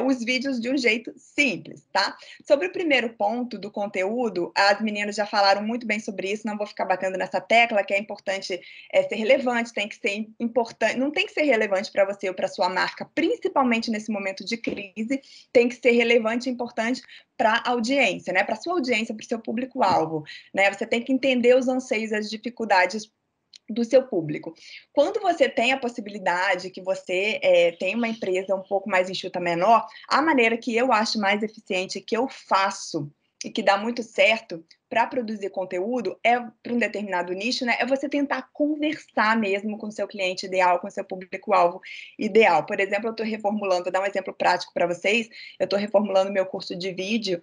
os vídeos de um jeito simples, tá? Sobre o primeiro ponto do conteúdo, as meninas já falaram muito bem sobre isso, não vou ficar batendo nessa tecla, que é importante ser relevante, tem que ser importante, não tem que ser relevante para você ou para sua marca, principalmente nesse momento de crise, tem que ser relevante e importante para a audiência, né? Para sua audiência, para o seu público-alvo, né? Você tem que entender os anseios, as dificuldades do seu público. Quando você tem a possibilidade que você tem uma empresa um pouco mais enxuta, menor, a maneira que eu acho mais eficiente, que eu faço e que dá muito certo para produzir conteúdo para um determinado nicho, né? É você tentar conversar mesmo com o seu cliente ideal, com o seu público-alvo ideal. Por exemplo, eu estou reformulando, vou dar um exemplo prático para vocês, eu estou reformulando meu curso de vídeo,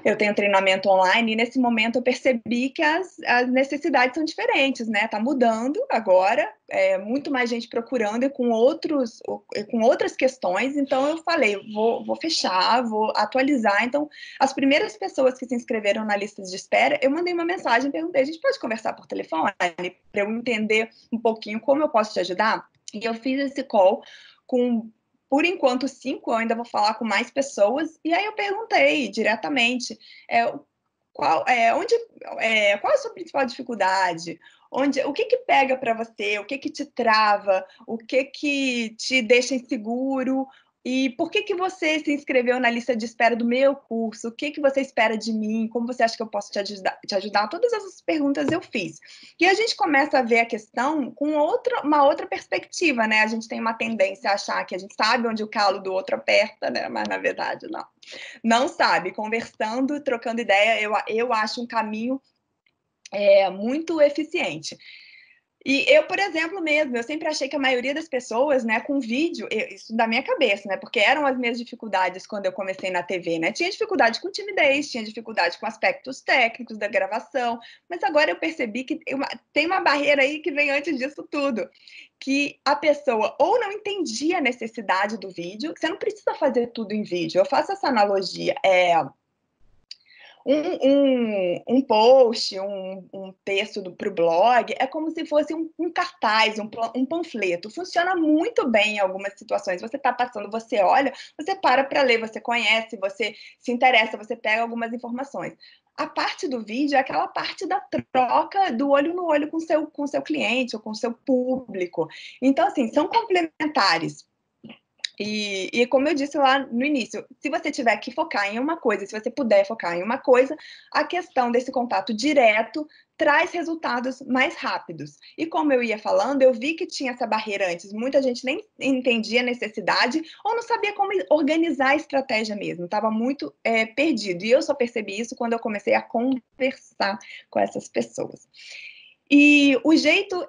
eu tenho treinamento online, e nesse momento eu percebi que as necessidades são diferentes, né? Tá mudando agora, muito mais gente procurando e com outras questões, então eu falei, vou fechar, vou atualizar. Então, as primeiras pessoas que se inscreveram na lista de espera, eu mandei uma mensagem, perguntei, a gente pode conversar por telefone para eu entender um pouquinho como eu posso te ajudar? E eu fiz esse call com, por enquanto, 5, eu ainda vou falar com mais pessoas, e aí eu perguntei diretamente qual é a sua principal dificuldade, o que pega para você, o que te trava, o que te deixa inseguro, E por que você se inscreveu na lista de espera do meu curso? O que você espera de mim? Como você acha que eu posso te ajudar? Todas essas perguntas eu fiz. E a gente começa a ver a questão com uma outra perspectiva, né? A gente tem uma tendência a achar que a gente sabe onde o calo do outro aperta, né? Mas, na verdade, não. Não sabe. Conversando, trocando ideia, eu acho um caminho muito eficiente. E eu, por exemplo, mesmo, eu sempre achei que a maioria das pessoas, né, com vídeo, isso da minha cabeça, né, porque eram as minhas dificuldades quando eu comecei na TV, né, tinha dificuldade com timidez, tinha dificuldade com aspectos técnicos da gravação, mas agora eu percebi que tem uma barreira aí que vem antes disso tudo, que a pessoa ou não entendia a necessidade do vídeo, você não precisa fazer tudo em vídeo, eu faço essa analogia, um post, um texto para o blog, é como se fosse um cartaz, um panfleto. Funciona muito bem em algumas situações. Você está passando, você olha, você para ler, você conhece, você se interessa, você pega algumas informações. A parte do vídeo é aquela parte da troca do olho no olho com o seu cliente ou com o seu público. Então, assim, são complementares. E como eu disse lá no início, se você tiver que focar em uma coisa, se você puder focar em uma coisa, a questão desse contato direto traz resultados mais rápidos. E como eu ia falando, eu vi que tinha essa barreira antes. Muita gente nem entendia a necessidade ou não sabia como organizar a estratégia mesmo. Estava muito perdido. E eu só percebi isso quando eu comecei a conversar com essas pessoas. E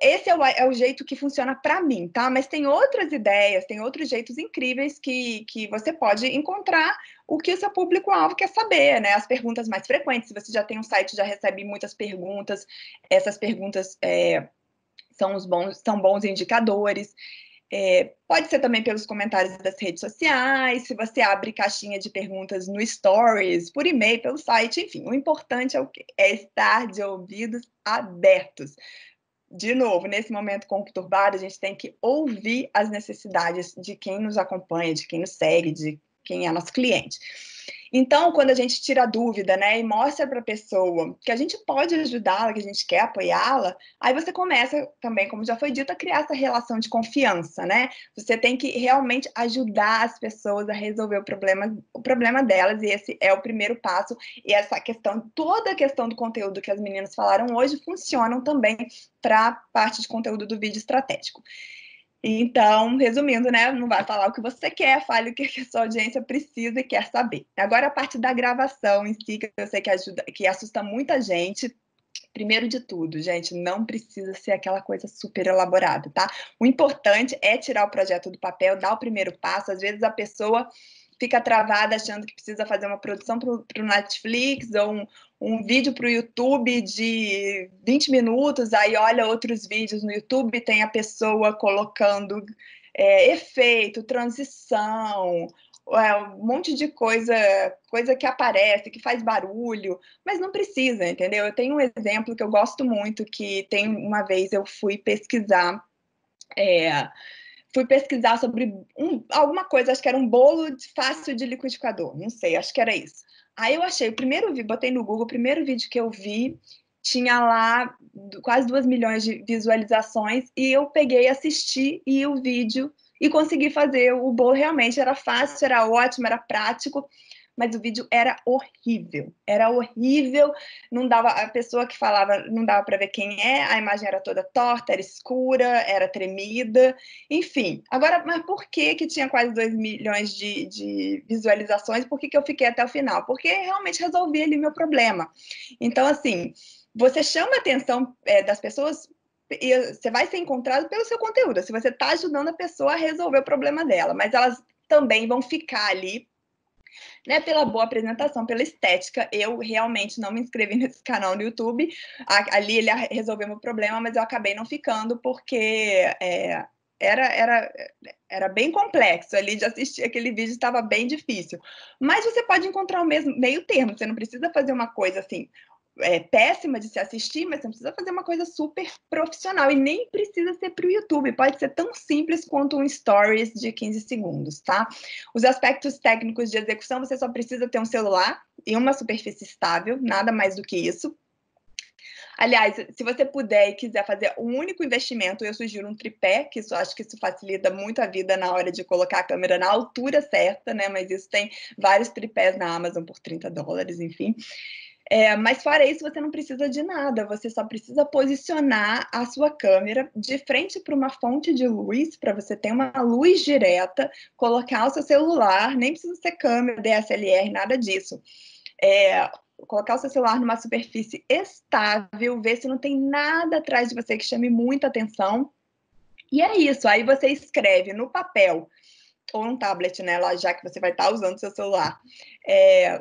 esse é o jeito que funciona para mim, tá? Mas tem outras ideias, tem outros jeitos incríveis que você pode encontrar o que o seu público-alvo quer saber, né? As perguntas mais frequentes. Se você já tem um site, já recebe muitas perguntas, essas perguntas são bons indicadores. Pode ser também pelos comentários das redes sociais, se você abre caixinha de perguntas no Stories, por e-mail, pelo site, enfim. O importante é estar de ouvidos abertos. De novo, nesse momento conturbado, a gente tem que ouvir as necessidades de quem nos acompanha, de quem nos segue, de quem é nosso cliente. Então, quando a gente tira a dúvida, né, e mostra para a pessoa que a gente pode ajudá-la, que a gente quer apoiá-la, aí você começa também, como já foi dito, a criar essa relação de confiança, né? Você tem que realmente ajudar as pessoas a resolver o problema delas, e esse é o primeiro passo. E essa questão, toda a questão do conteúdo que as meninas falaram hoje, funcionam também para a parte de conteúdo do vídeo estratégico. Então, resumindo, né? Não vai falar o que você quer, fale o que a sua audiência precisa e quer saber. Agora, a parte da gravação em si, que eu sei que assusta muita gente. Primeiro de tudo, gente, não precisa ser aquela coisa super elaborada, tá? O importante é tirar o projeto do papel, dar o primeiro passo. Às vezes a pessoa fica travada achando que precisa fazer uma produção para o Netflix ou um vídeo para o YouTube de 20 minutos, aí olha outros vídeos no YouTube, tem a pessoa colocando efeito, transição, um monte de coisa que aparece, que faz barulho, mas não precisa, entendeu? Eu tenho um exemplo que eu gosto muito, que tem uma vez eu fui pesquisar sobre alguma coisa, acho que era um bolo fácil de liquidificador, não sei, acho que era isso. Aí eu achei, botei no Google, o primeiro vídeo que eu vi tinha lá quase 2 milhões de visualizações, e eu peguei, assisti e o vídeo, e consegui fazer o bolo. Realmente era fácil, era ótimo, era prático, mas o vídeo era horrível, não dava, a pessoa que falava não dava para ver quem é, a imagem era toda torta, era escura, era tremida, enfim. Agora, mas por que tinha quase 2 milhões de visualizações? Por que eu fiquei até o final? Porque realmente resolvi ali meu problema. Então, assim, você chama a atenção das pessoas e você vai ser encontrado pelo seu conteúdo, se você está ajudando a pessoa a resolver o problema dela, mas elas também vão ficar ali, né, pela boa apresentação, pela estética. Eu realmente não me inscrevi nesse canal no YouTube, ali ele resolveu meu problema, mas eu acabei não ficando porque era bem complexo ali de assistir aquele vídeo, estava bem difícil. Mas você pode encontrar o mesmo meio termo, você não precisa fazer uma coisa assim péssima de se assistir, mas você não precisa fazer uma coisa super profissional, e nem precisa ser para o YouTube, pode ser tão simples quanto um stories de 15 segundos, tá? Os aspectos técnicos de execução, você só precisa ter um celular e uma superfície estável, nada mais do que isso. Aliás, se você puder e quiser fazer um único investimento, eu sugiro um tripé, que acho que isso facilita muito a vida na hora de colocar a câmera na altura certa, né? Mas isso tem vários tripés na Amazon por $30, enfim. Mas fora isso, você não precisa de nada, você só precisa posicionar a sua câmera de frente para uma fonte de luz, para você ter uma luz direta, colocar o seu celular, nem precisa ser câmera, DSLR, nada disso. Colocar o seu celular numa superfície estável, ver se não tem nada atrás de você que chame muita atenção. E é isso, aí você escreve no papel ou um tablet, né, lá já que você vai estar usando seu celular,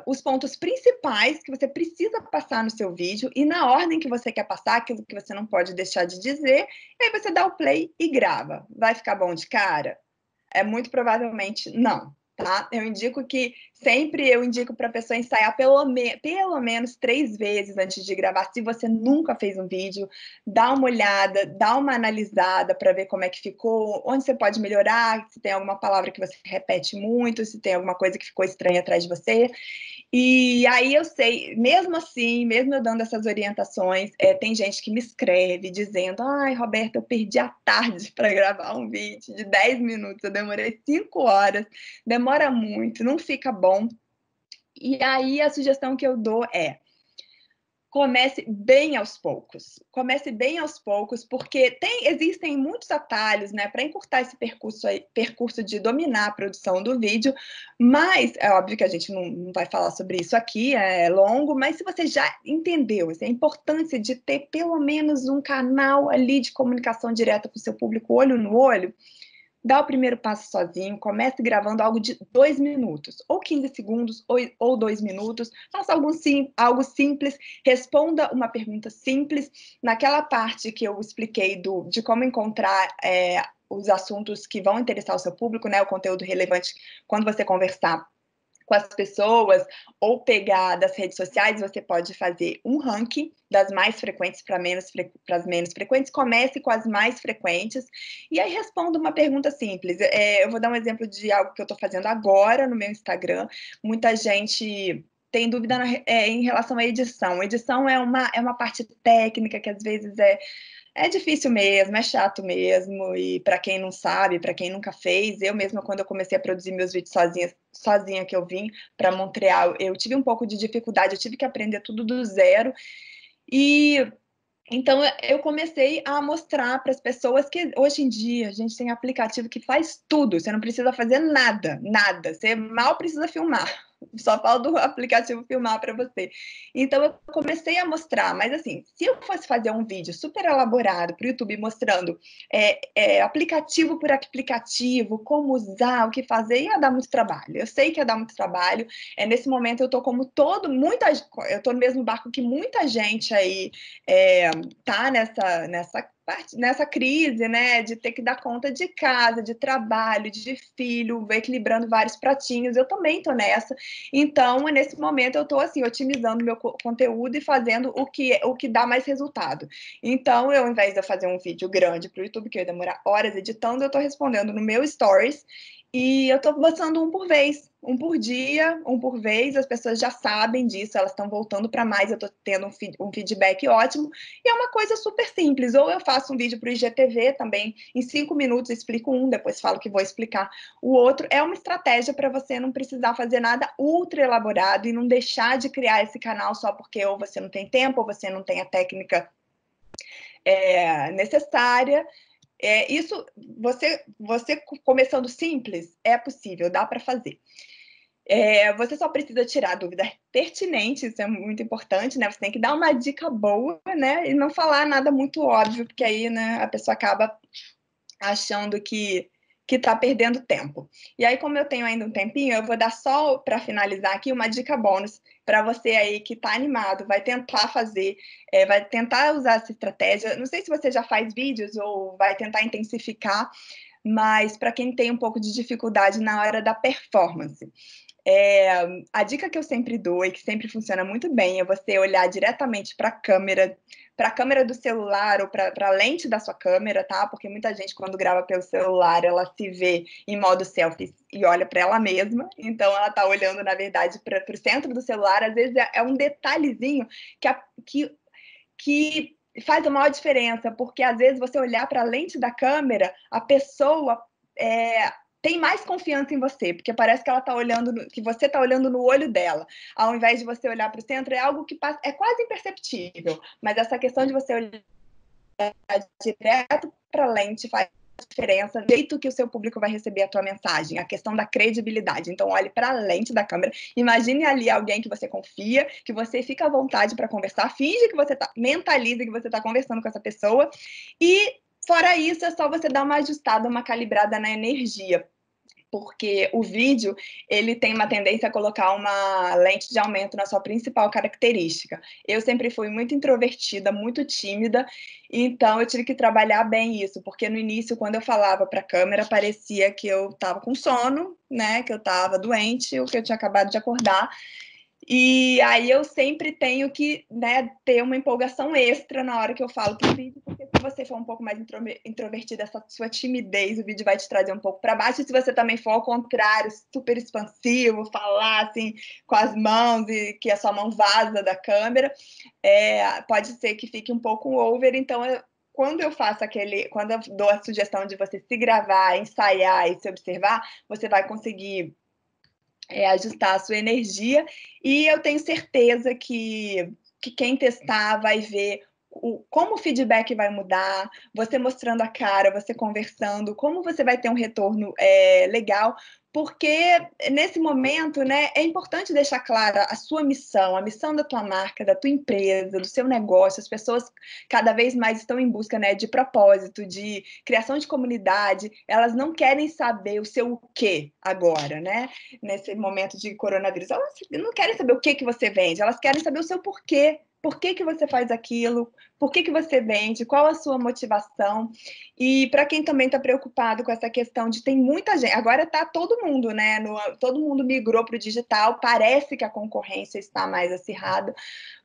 os pontos principais que você precisa passar no seu vídeo e na ordem que você quer passar, aquilo que você não pode deixar de dizer, e aí você dá o play e grava. Vai ficar bom de cara? Muito provavelmente não, tá? Eu indico para a pessoa ensaiar pelo menos 3 vezes antes de gravar. Se você nunca fez um vídeo, dá uma olhada, dá uma analisada para ver como é que ficou, onde você pode melhorar, se tem alguma palavra que você repete muito, se tem alguma coisa que ficou estranha atrás de você. E aí eu sei, mesmo assim, mesmo eu dando essas orientações, tem gente que me escreve dizendo: ai, Roberta, eu perdi a tarde para gravar um vídeo de 10 minutos, eu demorei 5 horas, demora muito, não fica bom. E aí a sugestão que eu dou comece bem aos poucos. Comece bem aos poucos, porque existem muitos atalhos, né, para encurtar esse percurso de dominar a produção do vídeo, mas é óbvio que a gente não vai falar sobre isso aqui, é longo, mas se você já entendeu a importância de ter pelo menos um canal ali de comunicação direta com o seu público, olho no olho, dá o primeiro passo sozinho, comece gravando algo de 2 minutos, ou 15 segundos, ou 2 minutos, faça algo simples, responda uma pergunta simples, naquela parte que eu expliquei de como encontrar os assuntos que vão interessar o seu público, né, o conteúdo relevante quando você conversar com as pessoas ou pegar das redes sociais, você pode fazer um ranking das mais frequentes para as menos frequentes, comece com as mais frequentes e aí responda uma pergunta simples. Eu vou dar um exemplo de algo que eu estou fazendo agora no meu Instagram. Muita gente tem dúvida em relação à edição. Edição é uma parte técnica que às vezes é difícil mesmo, é chato mesmo, e para quem não sabe, para quem nunca fez, eu mesma, quando eu comecei a produzir meus vídeos sozinha que eu vim para Montreal, eu tive um pouco de dificuldade, eu tive que aprender tudo do zero, e então eu comecei a mostrar para as pessoas que hoje em dia a gente tem aplicativo que faz tudo, você não precisa fazer nada, você mal precisa filmar. Só falta o aplicativo filmar para você. Então, eu comecei a mostrar, mas assim, se eu fosse fazer um vídeo super elaborado para o YouTube mostrando aplicativo por aplicativo, como usar, o que fazer, ia dar muito trabalho. Eu sei que ia dar muito trabalho. Nesse momento, eu estou eu estou no mesmo barco que muita gente aí tá nessa crise, né, de ter que dar conta de casa, de trabalho, de filho, equilibrando vários pratinhos. Eu também estou nessa. Então, nesse momento, eu estou assim, otimizando meu conteúdo e fazendo o que dá mais resultado. Então, ao invés de eu fazer um vídeo grande para o YouTube, que eu ia demorar horas editando, eu estou respondendo no meu Stories e eu estou lançando um por vez, um por dia, um por vez. As pessoas já sabem disso, elas estão voltando para mais, eu estou tendo um feedback ótimo. E é uma coisa super simples. Ou eu faço um vídeo para o IGTV também, em 5 minutos explico depois falo que vou explicar o outro. É uma estratégia para você não precisar fazer nada ultra elaborado e não deixar de criar esse canal só porque ou você não tem tempo, ou você não tem a técnica necessária. Isso, você começando simples, é possível, dá para fazer. Você só precisa tirar dúvida pertinente, isso é muito importante, né? Você tem que dar uma dica boa, né? E não falar nada muito óbvio, porque aí, né, a pessoa acaba achando que está perdendo tempo. E aí, como eu tenho ainda um tempinho, eu vou dar só para finalizar aqui uma dica bônus para você aí que está animado, vai tentar fazer, vai tentar usar essa estratégia. Não sei se você já faz vídeos ou vai tentar intensificar, mas para quem tem um pouco de dificuldade na hora da performance. A dica que eu sempre dou e que sempre funciona muito bem é você olhar diretamente para a câmera do celular ou para a lente da sua câmera, tá? Porque muita gente, quando grava pelo celular, ela se vê em modo selfie e olha para ela mesma, então ela está olhando, na verdade, para o centro do celular. Às vezes é um detalhezinho que que faz a maior diferença, porque às vezes você olhar para a lente da câmera, a pessoa tem mais confiança em você, porque parece que ela tá olhando, que você está olhando no olho dela, ao invés de você olhar para o centro, é algo que é quase imperceptível, mas essa questão de você olhar direto para a lente faz diferença, do jeito que o seu público vai receber a tua mensagem, a questão da credibilidade. Então, olhe para a lente da câmera, imagine ali alguém que você confia, que você fica à vontade para conversar, finge que você mentaliza que você está conversando com essa pessoa, e fora isso, é só você dar uma ajustada, uma calibrada na energia, porque o vídeo, ele tem uma tendência a colocar uma lente de aumento na sua principal característica. Eu sempre fui muito introvertida, muito tímida, então eu tive que trabalhar bem isso, porque no início, quando eu falava para a câmera, parecia que eu estava com sono, né, que eu estava doente, ou que eu tinha acabado de acordar, e aí eu sempre tenho que, né, ter uma empolgação extra na hora que eu falo para o vídeo, porque se você for um pouco mais introvertida, essa sua timidez, o vídeo vai te trazer um pouco para baixo. E se você também for ao contrário, super expansivo, falar assim com as mãos e que a sua mão vaza da câmera, pode ser que fique um pouco over. Então, quando eu dou a sugestão de você se gravar, ensaiar e se observar, você vai conseguir ajustar a sua energia, e eu tenho certeza que quem testar vai ver como o feedback vai mudar, você mostrando a cara, você conversando, como você vai ter um retorno legal, porque nesse momento, né, é importante deixar clara a sua missão, a missão da tua marca, da tua empresa, do seu negócio. As pessoas cada vez mais estão em busca, né, de propósito, de criação de comunidade, elas não querem saber o seu o quê agora, né? Nesse momento de coronavírus, elas não querem saber o que você vende, elas querem saber o seu porquê. Por que você faz aquilo? Por que você vende? Qual a sua motivação? E para quem também está preocupado com essa questão de tem muita gente, agora está todo mundo, né? Todo mundo migrou para o digital, parece que a concorrência está mais acirrada,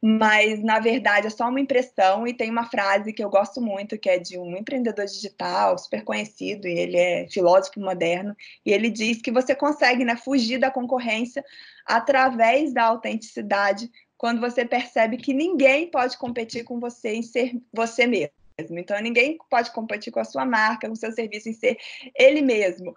mas na verdade é só uma impressão. E tem uma frase que eu gosto muito, que é de um empreendedor digital super conhecido, e ele é filósofo moderno, e ele diz que você consegue, né, fugir da concorrência através da autenticidade, quando você percebe que ninguém pode competir com você em ser você mesmo. Então, ninguém pode competir com a sua marca, com o seu serviço, em ser ele mesmo.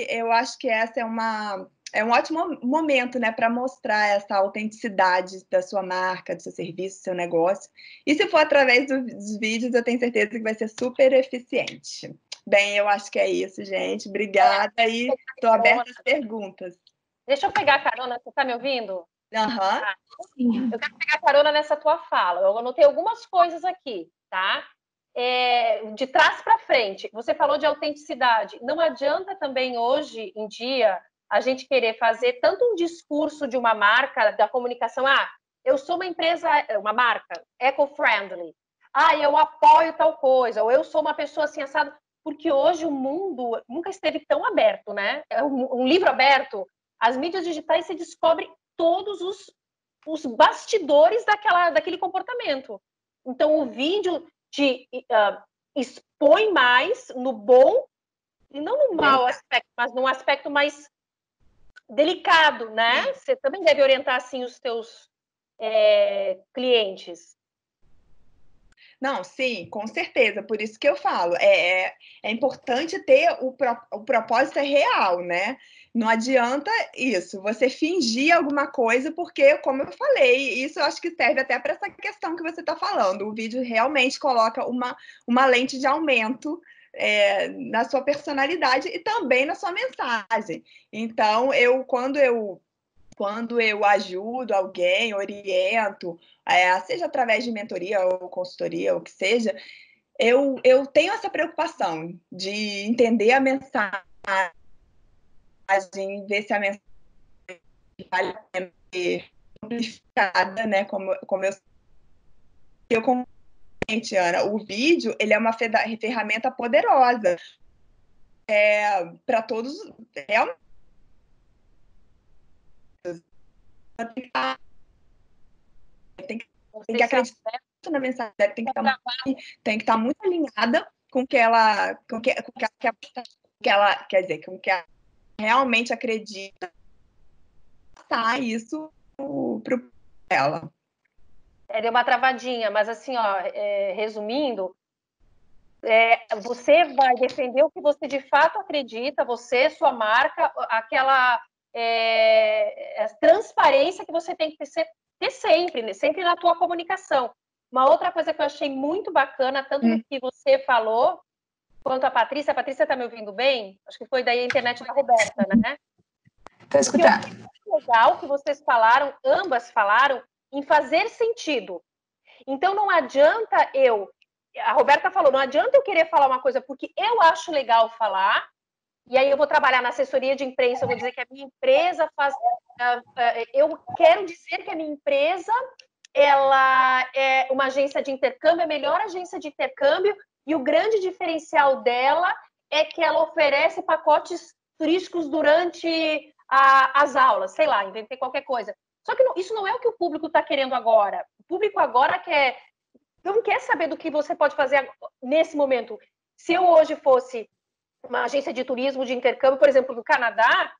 Eu acho que essa é um ótimo momento, né, para mostrar essa autenticidade da sua marca, do seu serviço, do seu negócio. E se for através dos vídeos, eu tenho certeza que vai ser super eficiente. Bem, eu acho que é isso, gente. Obrigada, e estou aberta às perguntas. Deixa eu pegar a carona, você está me ouvindo? Uhum. Eu quero pegar carona nessa tua fala. Eu anotei algumas coisas aqui, tá? De trás para frente, você falou de autenticidade. Não adianta também hoje em dia a gente querer fazer tanto um discurso de uma marca, da comunicação. Eu sou uma empresa, uma marca eco-friendly. Eu apoio tal coisa. Ou eu sou uma pessoa assim, assado. Porque hoje o mundo nunca esteve tão aberto, né? É um livro aberto. As mídias digitais se descobrem todos os bastidores daquele comportamento. Então, o vídeo te expõe mais no bom, e não no mau aspecto, mas num aspecto mais delicado, né? Você também deve orientar, assim, os teus clientes. Não, sim, com certeza. Por isso que eu falo, é importante ter o propósito real, né? Não adianta isso, você fingir alguma coisa, porque, como eu falei, isso eu acho que serve até para essa questão que você está falando. O vídeo realmente coloca uma lente de aumento na sua personalidade e também na sua mensagem. Então, quando eu ajudo alguém, oriento, seja através de mentoria ou consultoria, ou o que seja, eu tenho essa preocupação de entender a mensagem, ver se a mensagem vale a pena ser amplificada, né? Como eu comente, Ana, o vídeo ele é uma ferramenta poderosa para todos, realmente. Tem que acreditar na mensagem, tem que estar muito alinhada com que ela quer dizer, com que ela realmente acredita, passar isso para ela. Deu uma travadinha, mas assim, ó, resumindo, você vai defender o que você de fato acredita, você, sua marca, aquela transparência que você tem que ter sempre na tua comunicação. Uma outra coisa que eu achei muito bacana, tanto no que você falou, quanto a Patrícia está me ouvindo bem? Acho que foi daí a internet da Roberta, né? Estou escutando. O que é legal que vocês falaram, ambas falaram, em fazer sentido. Então, não adianta a Roberta falou, não adianta eu querer falar uma coisa porque eu acho legal falar, e aí eu vou trabalhar na assessoria de imprensa, eu vou dizer que a minha empresa faz... eu quero dizer que a minha empresa, ela é uma agência de intercâmbio, a melhor agência de intercâmbio, e o grande diferencial dela é que ela oferece pacotes turísticos durante as aulas, sei lá, inventei qualquer coisa. Só que isso não é o que o público está querendo agora. O público agora não quer saber do que você pode fazer nesse momento. Se eu hoje fosse uma agência de turismo, de intercâmbio, por exemplo, do Canadá,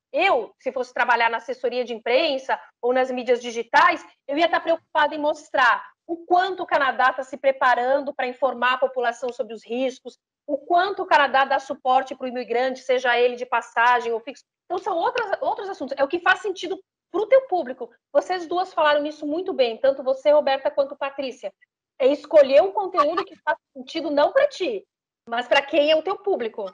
se fosse trabalhar na assessoria de imprensa ou nas mídias digitais, eu ia estar preocupada em mostrar o quanto o Canadá está se preparando para informar a população sobre os riscos, o quanto o Canadá dá suporte para o imigrante, seja ele de passagem ou fixo. Então, são outros assuntos. É o que faz sentido para o teu público. Vocês duas falaram isso muito bem, tanto você, Roberta, quanto Patrícia. É escolher um conteúdo que faz sentido não para ti, mas para quem é o teu público.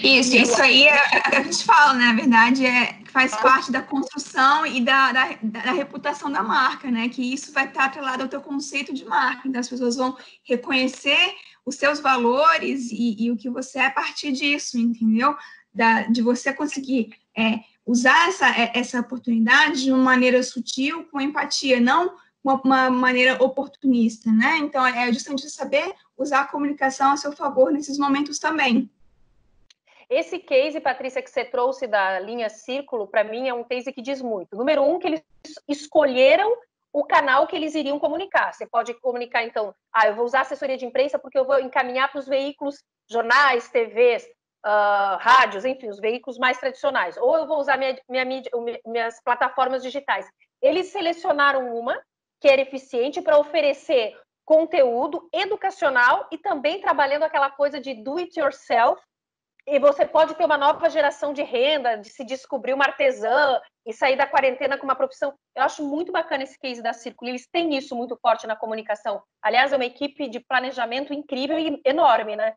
Isso aí a gente fala, né? Na verdade, faz parte da construção e da reputação da marca, né? Que isso vai estar atrelado ao teu conceito de marca. Então, as pessoas vão reconhecer os seus valores e o que você é a partir disso, entendeu? De você conseguir usar essa oportunidade de uma maneira sutil, com empatia, não uma maneira oportunista, né? Então, é justamente saber usar a comunicação a seu favor nesses momentos também. Esse case, Patrícia, que você trouxe da linha Círculo, para mim é um case que diz muito. Número um, que eles escolheram o canal que eles iriam comunicar. Você pode comunicar, então, eu vou usar assessoria de imprensa porque eu vou encaminhar para os veículos, jornais, TVs, rádios, enfim, os veículos mais tradicionais. Ou eu vou usar minhas plataformas digitais. Eles selecionaram uma que era eficiente para oferecer conteúdo educacional e também trabalhando aquela coisa de do it yourself. E você pode ter uma nova geração de renda, de se descobrir uma artesã e sair da quarentena com uma profissão. Eu acho muito bacana esse case da Círculo. Eles têm isso muito forte na comunicação. Aliás, é uma equipe de planejamento incrível e enorme, né?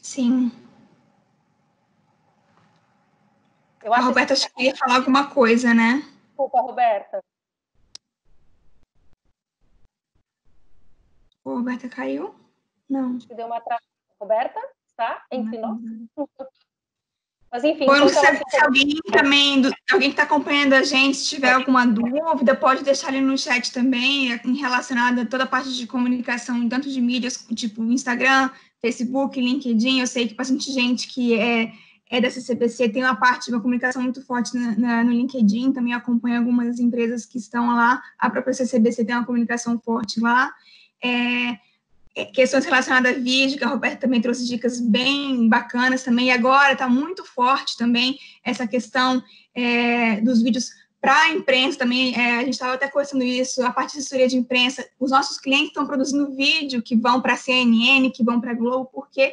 Sim. A Roberta acho que ia falar alguma coisa, né? Desculpa, Roberta. A Roberta caiu? Não. Acho que deu uma travada. Roberta? Tá? Entre nós? Mas, enfim... Bom, se alguém também, alguém que está acompanhando a gente, se tiver alguma dúvida, pode deixar ali no chat também, em relacionado a toda a parte de comunicação, tanto de mídias, tipo Instagram, Facebook, LinkedIn. Eu sei que bastante gente que é da CCBC tem uma parte de uma comunicação muito forte no LinkedIn, também acompanha algumas empresas que estão lá, a própria CCBC tem uma comunicação forte lá. Questões relacionadas a vídeo, que a Roberta também trouxe dicas bem bacanas também, e agora está muito forte também essa questão dos vídeos para a imprensa também, a gente estava até conversando isso, a parte de assessoria de imprensa, os nossos clientes estão produzindo vídeo que vão para a CNN, que vão para a Globo, porque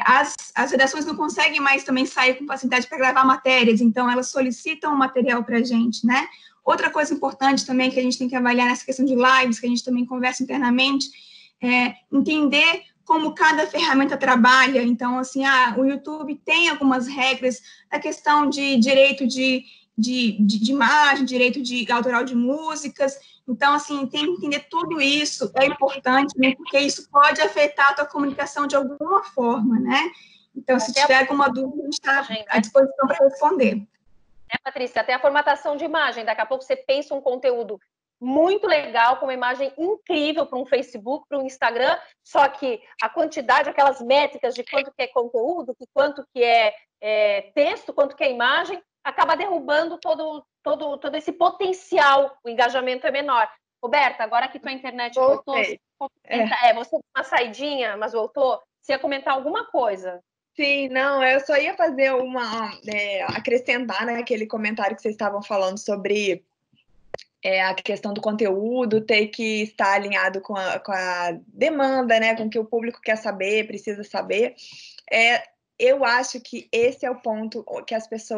as redações não conseguem mais também sair com facilidade para gravar matérias, então elas solicitam o material para a gente, né? Outra coisa importante também que a gente tem que avaliar nessa questão de lives, que a gente também conversa internamente, entender como cada ferramenta trabalha. Então, assim, o YouTube tem algumas regras da questão de direito de imagem, direito de autoral de músicas. Então, assim, tem que entender tudo isso, é importante, né, porque isso pode afetar a tua comunicação de alguma forma, né? Então, se tiver alguma dúvida, a gente está à disposição para responder. Patrícia, até a formatação de imagem. Daqui a pouco você pensa um conteúdo muito legal, com uma imagem incrível para um Facebook, para um Instagram, só que a quantidade, aquelas métricas de quanto que é conteúdo, de quanto que é texto, quanto que é imagem, acaba derrubando todo esse potencial, o engajamento é menor. Roberta, agora que tua internet voltou, você deu uma saidinha, mas voltou, você ia comentar alguma coisa? Sim, não, eu só ia fazer acrescentar naquele comentário que vocês estavam falando sobre a questão do conteúdo ter que estar alinhado com a demanda, né, com o que o público quer saber, precisa saber. Eu acho que esse é o ponto que às vezes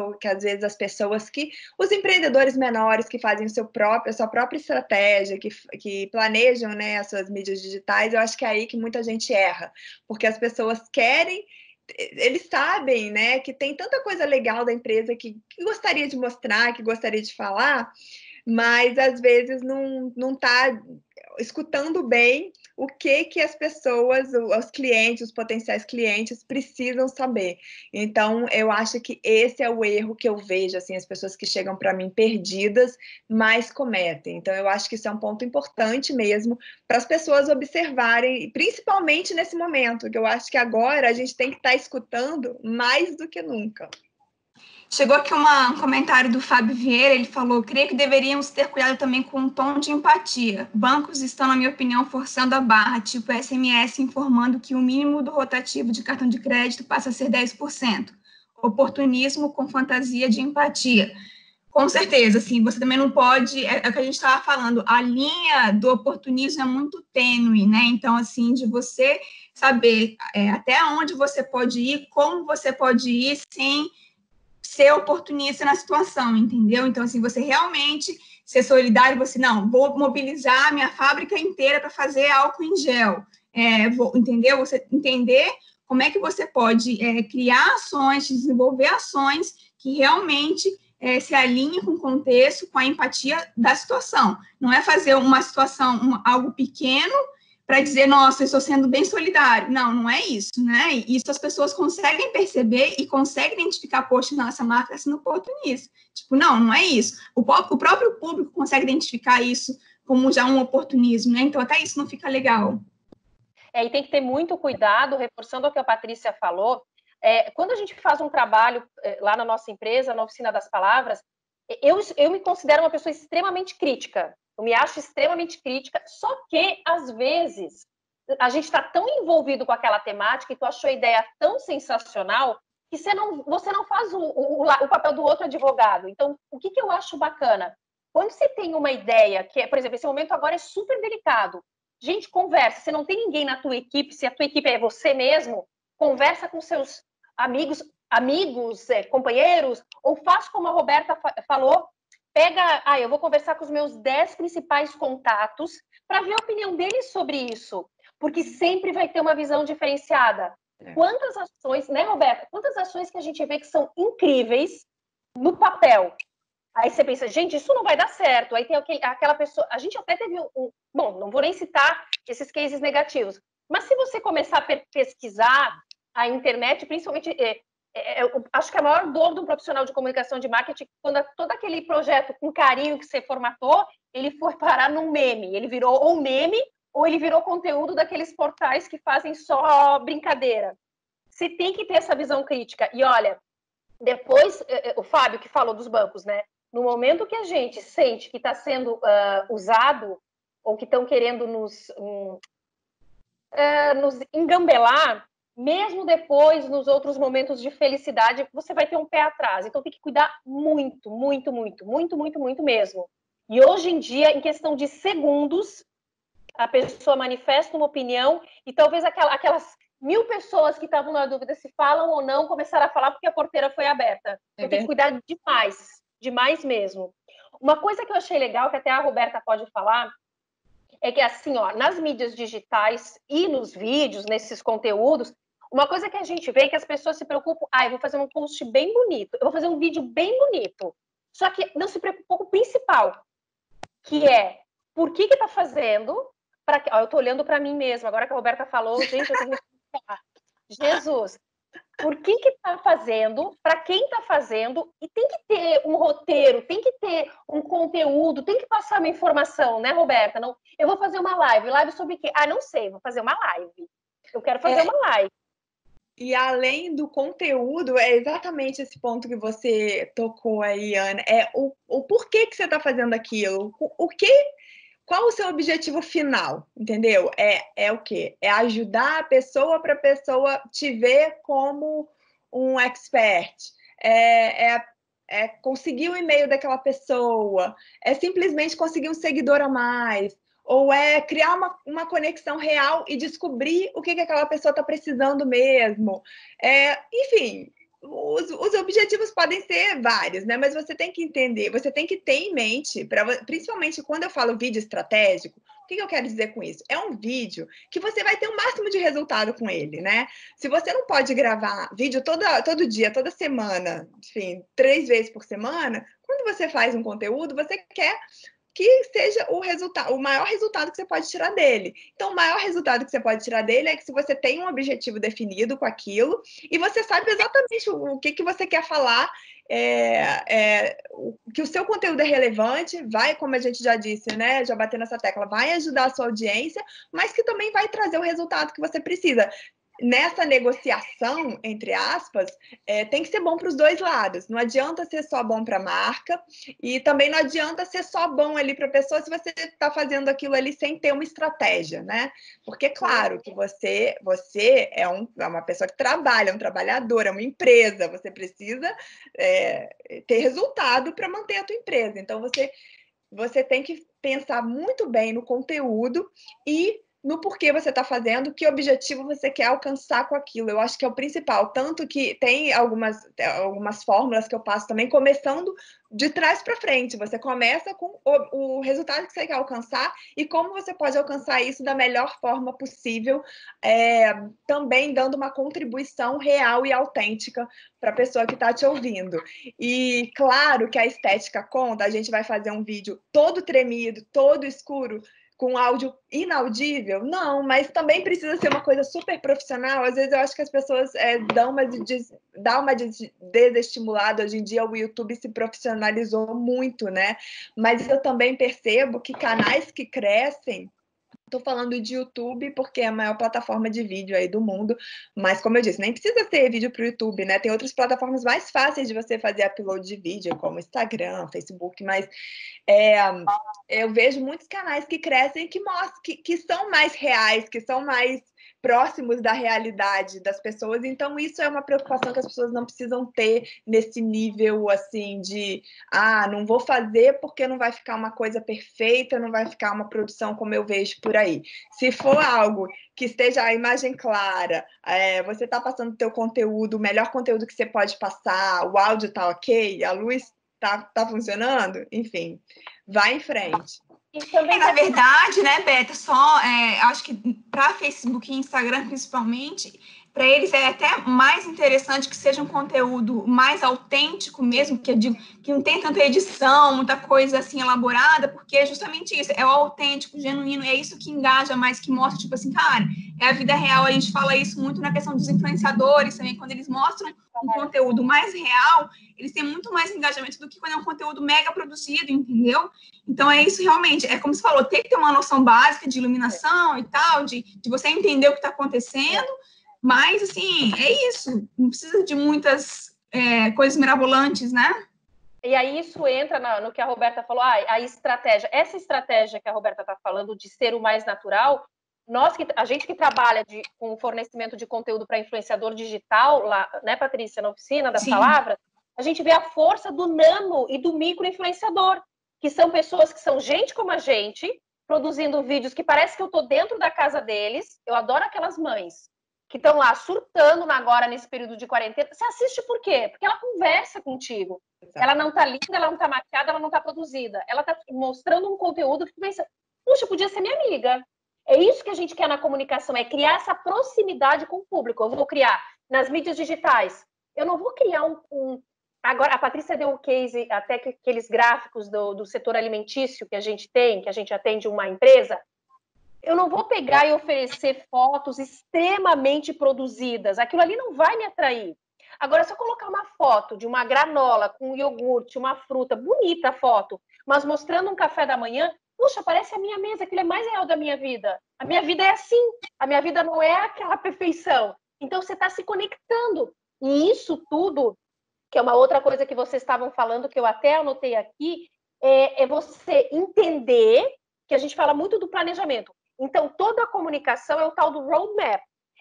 os empreendedores menores que fazem a sua própria estratégia, que planejam, né, as suas mídias digitais, eu acho que é aí que muita gente erra, porque as pessoas querem, eles sabem, né, que tem tanta coisa legal da empresa que gostaria de mostrar, que gostaria de falar, mas às vezes não está escutando bem o que as pessoas, os clientes, os potenciais clientes precisam saber. Então, eu acho que esse é o erro que eu vejo, assim, as pessoas que chegam para mim perdidas, mas cometem. Então, eu acho que isso é um ponto importante mesmo para as pessoas observarem, principalmente nesse momento, que eu acho que agora a gente tem que estar escutando mais do que nunca. Chegou aqui um comentário do Fábio Vieira, ele falou: creio que deveríamos ter cuidado também com um tom de empatia. Bancos estão, na minha opinião, forçando a barra, tipo SMS informando que o mínimo do rotativo de cartão de crédito passa a ser 10%. Oportunismo com fantasia de empatia. Com certeza, assim, você também não pode, é o que a gente estava falando, a linha do oportunismo é muito tênue, né? Então, assim, de você saber até onde você pode ir, como você pode ir sem ser oportunista na situação, entendeu? Então, assim, você realmente ser solidário, você, não, vou mobilizar a minha fábrica inteira para fazer álcool em gel, entendeu? Você entender como é que você pode criar ações, desenvolver ações que realmente se alinhem com o contexto, com a empatia da situação. Não é fazer uma situação, algo pequeno, para dizer, nossa, eu estou sendo bem solidário. Não, não é isso, né? Isso as pessoas conseguem perceber e conseguem identificar, poxa, nossa marca está sendo oportunista. Tipo, não é isso. O próprio público consegue identificar isso como já um oportunismo, né? Então, até isso não fica legal. E tem que ter muito cuidado, reforçando o que a Patrícia falou, quando a gente faz um trabalho lá na nossa empresa, na Oficina das Palavras, eu me considero uma pessoa extremamente crítica. Eu me acho extremamente crítica, só que, às vezes, a gente está tão envolvido com aquela temática e tu achou a ideia tão sensacional que você não faz o papel do outro advogado. Então, o que eu acho bacana? Quando você tem uma ideia, que por exemplo, esse momento agora é super delicado, gente, conversa. Se não tem ninguém na tua equipe, se a tua equipe é você mesmo, conversa com seus amigos, companheiros, ou faz como a Roberta falou, eu vou conversar com os meus 10 principais contatos para ver a opinião deles sobre isso, porque sempre vai ter uma visão diferenciada. Quantas ações, né, Roberta? Quantas ações que a gente vê que são incríveis no papel. Aí você pensa, gente, isso não vai dar certo. Aí tem aquela pessoa... A gente até teve Bom, não vou nem citar esses cases negativos, mas se você começar a pesquisar a internet, principalmente... eu acho que a maior dor de um profissional de comunicação de marketing, quando todo aquele projeto com carinho que você formatou, ele foi parar num meme. Ele virou ou meme, ou ele virou conteúdo daqueles portais que fazem só brincadeira. Você tem que ter essa visão crítica. E olha, depois, o Fábio que falou dos bancos, né? No momento que a gente sente que está sendo usado, ou que estão querendo nos engambelar, mesmo depois, nos outros momentos de felicidade, você vai ter um pé atrás. Então, tem que cuidar muito, muito, muito, muito, muito, muito mesmo. E hoje em dia, em questão de segundos, a pessoa manifesta uma opinião e talvez aquelas 1000 pessoas que estavam na dúvida se falam ou não começaram a falar porque a porteira foi aberta. Então, tem que cuidar demais, demais mesmo. Uma coisa que eu achei legal, que até a Roberta pode falar, é que assim, ó, nas mídias digitais e nos vídeos, nesses conteúdos, uma coisa que a gente vê é que as pessoas se preocupam, eu vou fazer um post bem bonito, eu vou fazer um vídeo bem bonito. Só que não se preocupa com o principal, que é por que tá fazendo. Eu tô olhando para mim mesma, agora que a Roberta falou, gente, eu tenho que pensar. Jesus, por que tá fazendo, para quem tá fazendo, e tem que ter um roteiro, tem que ter um conteúdo, tem que passar uma informação, né, Roberta? Não, eu vou fazer uma live sobre o quê? Não sei, vou fazer uma live. Eu quero fazer uma live. E além do conteúdo, é exatamente esse ponto que você tocou aí, Ana, o porquê que você está fazendo aquilo, qual o seu objetivo final, entendeu? É o quê? É ajudar a pessoa para a pessoa te ver como um expert. É conseguir o e-mail daquela pessoa, é simplesmente conseguir um seguidor a mais, ou é criar uma conexão real e descobrir o que aquela pessoa está precisando mesmo. Enfim, os objetivos podem ser vários, né? Mas você tem que entender, você tem que ter em mente, principalmente quando eu falo vídeo estratégico, o que eu quero dizer com isso? É um vídeo que você vai ter o máximo de resultado com ele, né? Se você não pode gravar vídeo todo dia, toda semana, enfim, 3 vezes por semana, quando você faz um conteúdo, você quer que seja o maior resultado que você pode tirar dele. Então, o maior resultado que você pode tirar dele é que se você tem um objetivo definido com aquilo e você sabe exatamente o que você quer falar, que o seu conteúdo é relevante, vai, como a gente já disse, né, já bateu nessa tecla, vai ajudar a sua audiência, mas que também vai trazer o resultado que você precisa. Nessa negociação, entre aspas, tem que ser bom para os dois lados. Não adianta ser só bom para a marca e também não adianta ser só bom ali para a pessoa se você está fazendo aquilo ali sem ter uma estratégia, né? Porque, claro, que você é uma pessoa que trabalha, é um trabalhador, é uma empresa, você precisa ter resultado para manter a tua empresa. Então, você tem que pensar muito bem no conteúdo e no porquê você está fazendo, que objetivo você quer alcançar com aquilo. Eu acho que é o principal. Tanto que tem algumas fórmulas que eu passo também, começando de trás para frente. Você começa com o resultado que você quer alcançar e como você pode alcançar isso da melhor forma possível, também dando uma contribuição real e autêntica para a pessoa que está te ouvindo. E claro que a estética conta, a gente vai fazer um vídeo todo tremido, todo escuro, com áudio inaudível? Não, mas também precisa ser uma coisa super profissional. Às vezes eu acho que as pessoas dão uma desestimulada. Hoje em dia o YouTube se profissionalizou muito, né? Mas eu também percebo que canais que crescem, estou falando de YouTube porque é a maior plataforma de vídeo aí do mundo, mas como eu disse, nem precisa ter vídeo para o YouTube, né? Tem outras plataformas mais fáceis de você fazer upload de vídeo, como Instagram, Facebook, mas eu vejo muitos canais que crescem que mostram que são mais reais, que são mais próximos da realidade das pessoas, então isso é uma preocupação que as pessoas não precisam ter nesse nível assim de não vou fazer porque não vai ficar uma coisa perfeita, não vai ficar uma produção como eu vejo por aí. Se for algo que esteja a imagem clara, você está passando o teu conteúdo, o melhor conteúdo que você pode passar, o áudio está ok, a luz tá funcionando, enfim, vai em frente. Na verdade, né, Beta, acho que para Facebook e Instagram, principalmente, para eles é até mais interessante que seja um conteúdo mais autêntico mesmo, que eu digo que não tem tanta edição, muita coisa assim elaborada, porque é justamente isso, é o autêntico, genuíno, é isso que engaja mais, que mostra, tipo assim, cara, é a vida real. A gente fala isso muito na questão dos influenciadores também, quando eles mostram um conteúdo mais real, eles têm muito mais engajamento do que quando é um conteúdo mega produzido, entendeu? Então, é isso realmente, é como você falou, tem que ter uma noção básica de iluminação e tal, de você entender o que está acontecendo, mas, assim, é isso, não precisa de muitas coisas mirabolantes, né? E aí isso entra no que a Roberta falou, a estratégia. Essa estratégia que a Roberta está falando de ser o mais natural, a gente que trabalha com fornecimento de conteúdo para influenciador digital, lá, né, Patrícia, na oficina das palavras, a gente vê a força do nano e do micro influenciador, que são pessoas que são gente como a gente, produzindo vídeos que parece que eu estou dentro da casa deles. Eu adoro aquelas mães que estão lá surtando agora nesse período de quarentena. Você assiste por quê? Porque ela conversa contigo. Exato. Ela não está linda, ela não está maquiada, ela não está produzida. Ela está mostrando um conteúdo que pensa, puxa, podia ser minha amiga. É isso que a gente quer na comunicação, é criar essa proximidade com o público. Eu vou criar nas mídias digitais. Eu não vou criar Agora, a Patrícia deu um case, até que aqueles gráficos do setor alimentício que a gente tem, que a gente atende uma empresa. Eu não vou pegar e oferecer fotos extremamente produzidas. Aquilo ali não vai me atrair. Agora, se eu colocar uma foto de uma granola com iogurte, uma fruta, bonita a foto, mas mostrando um café da manhã, puxa, parece a minha mesa, aquilo é mais real da minha vida. A minha vida é assim, a minha vida não é aquela perfeição. Então, você está se conectando. E isso tudo, que é uma outra coisa que vocês estavam falando, que eu até anotei aqui, é você entender que a gente fala muito do planejamento. Então, toda a comunicação é o tal do roadmap.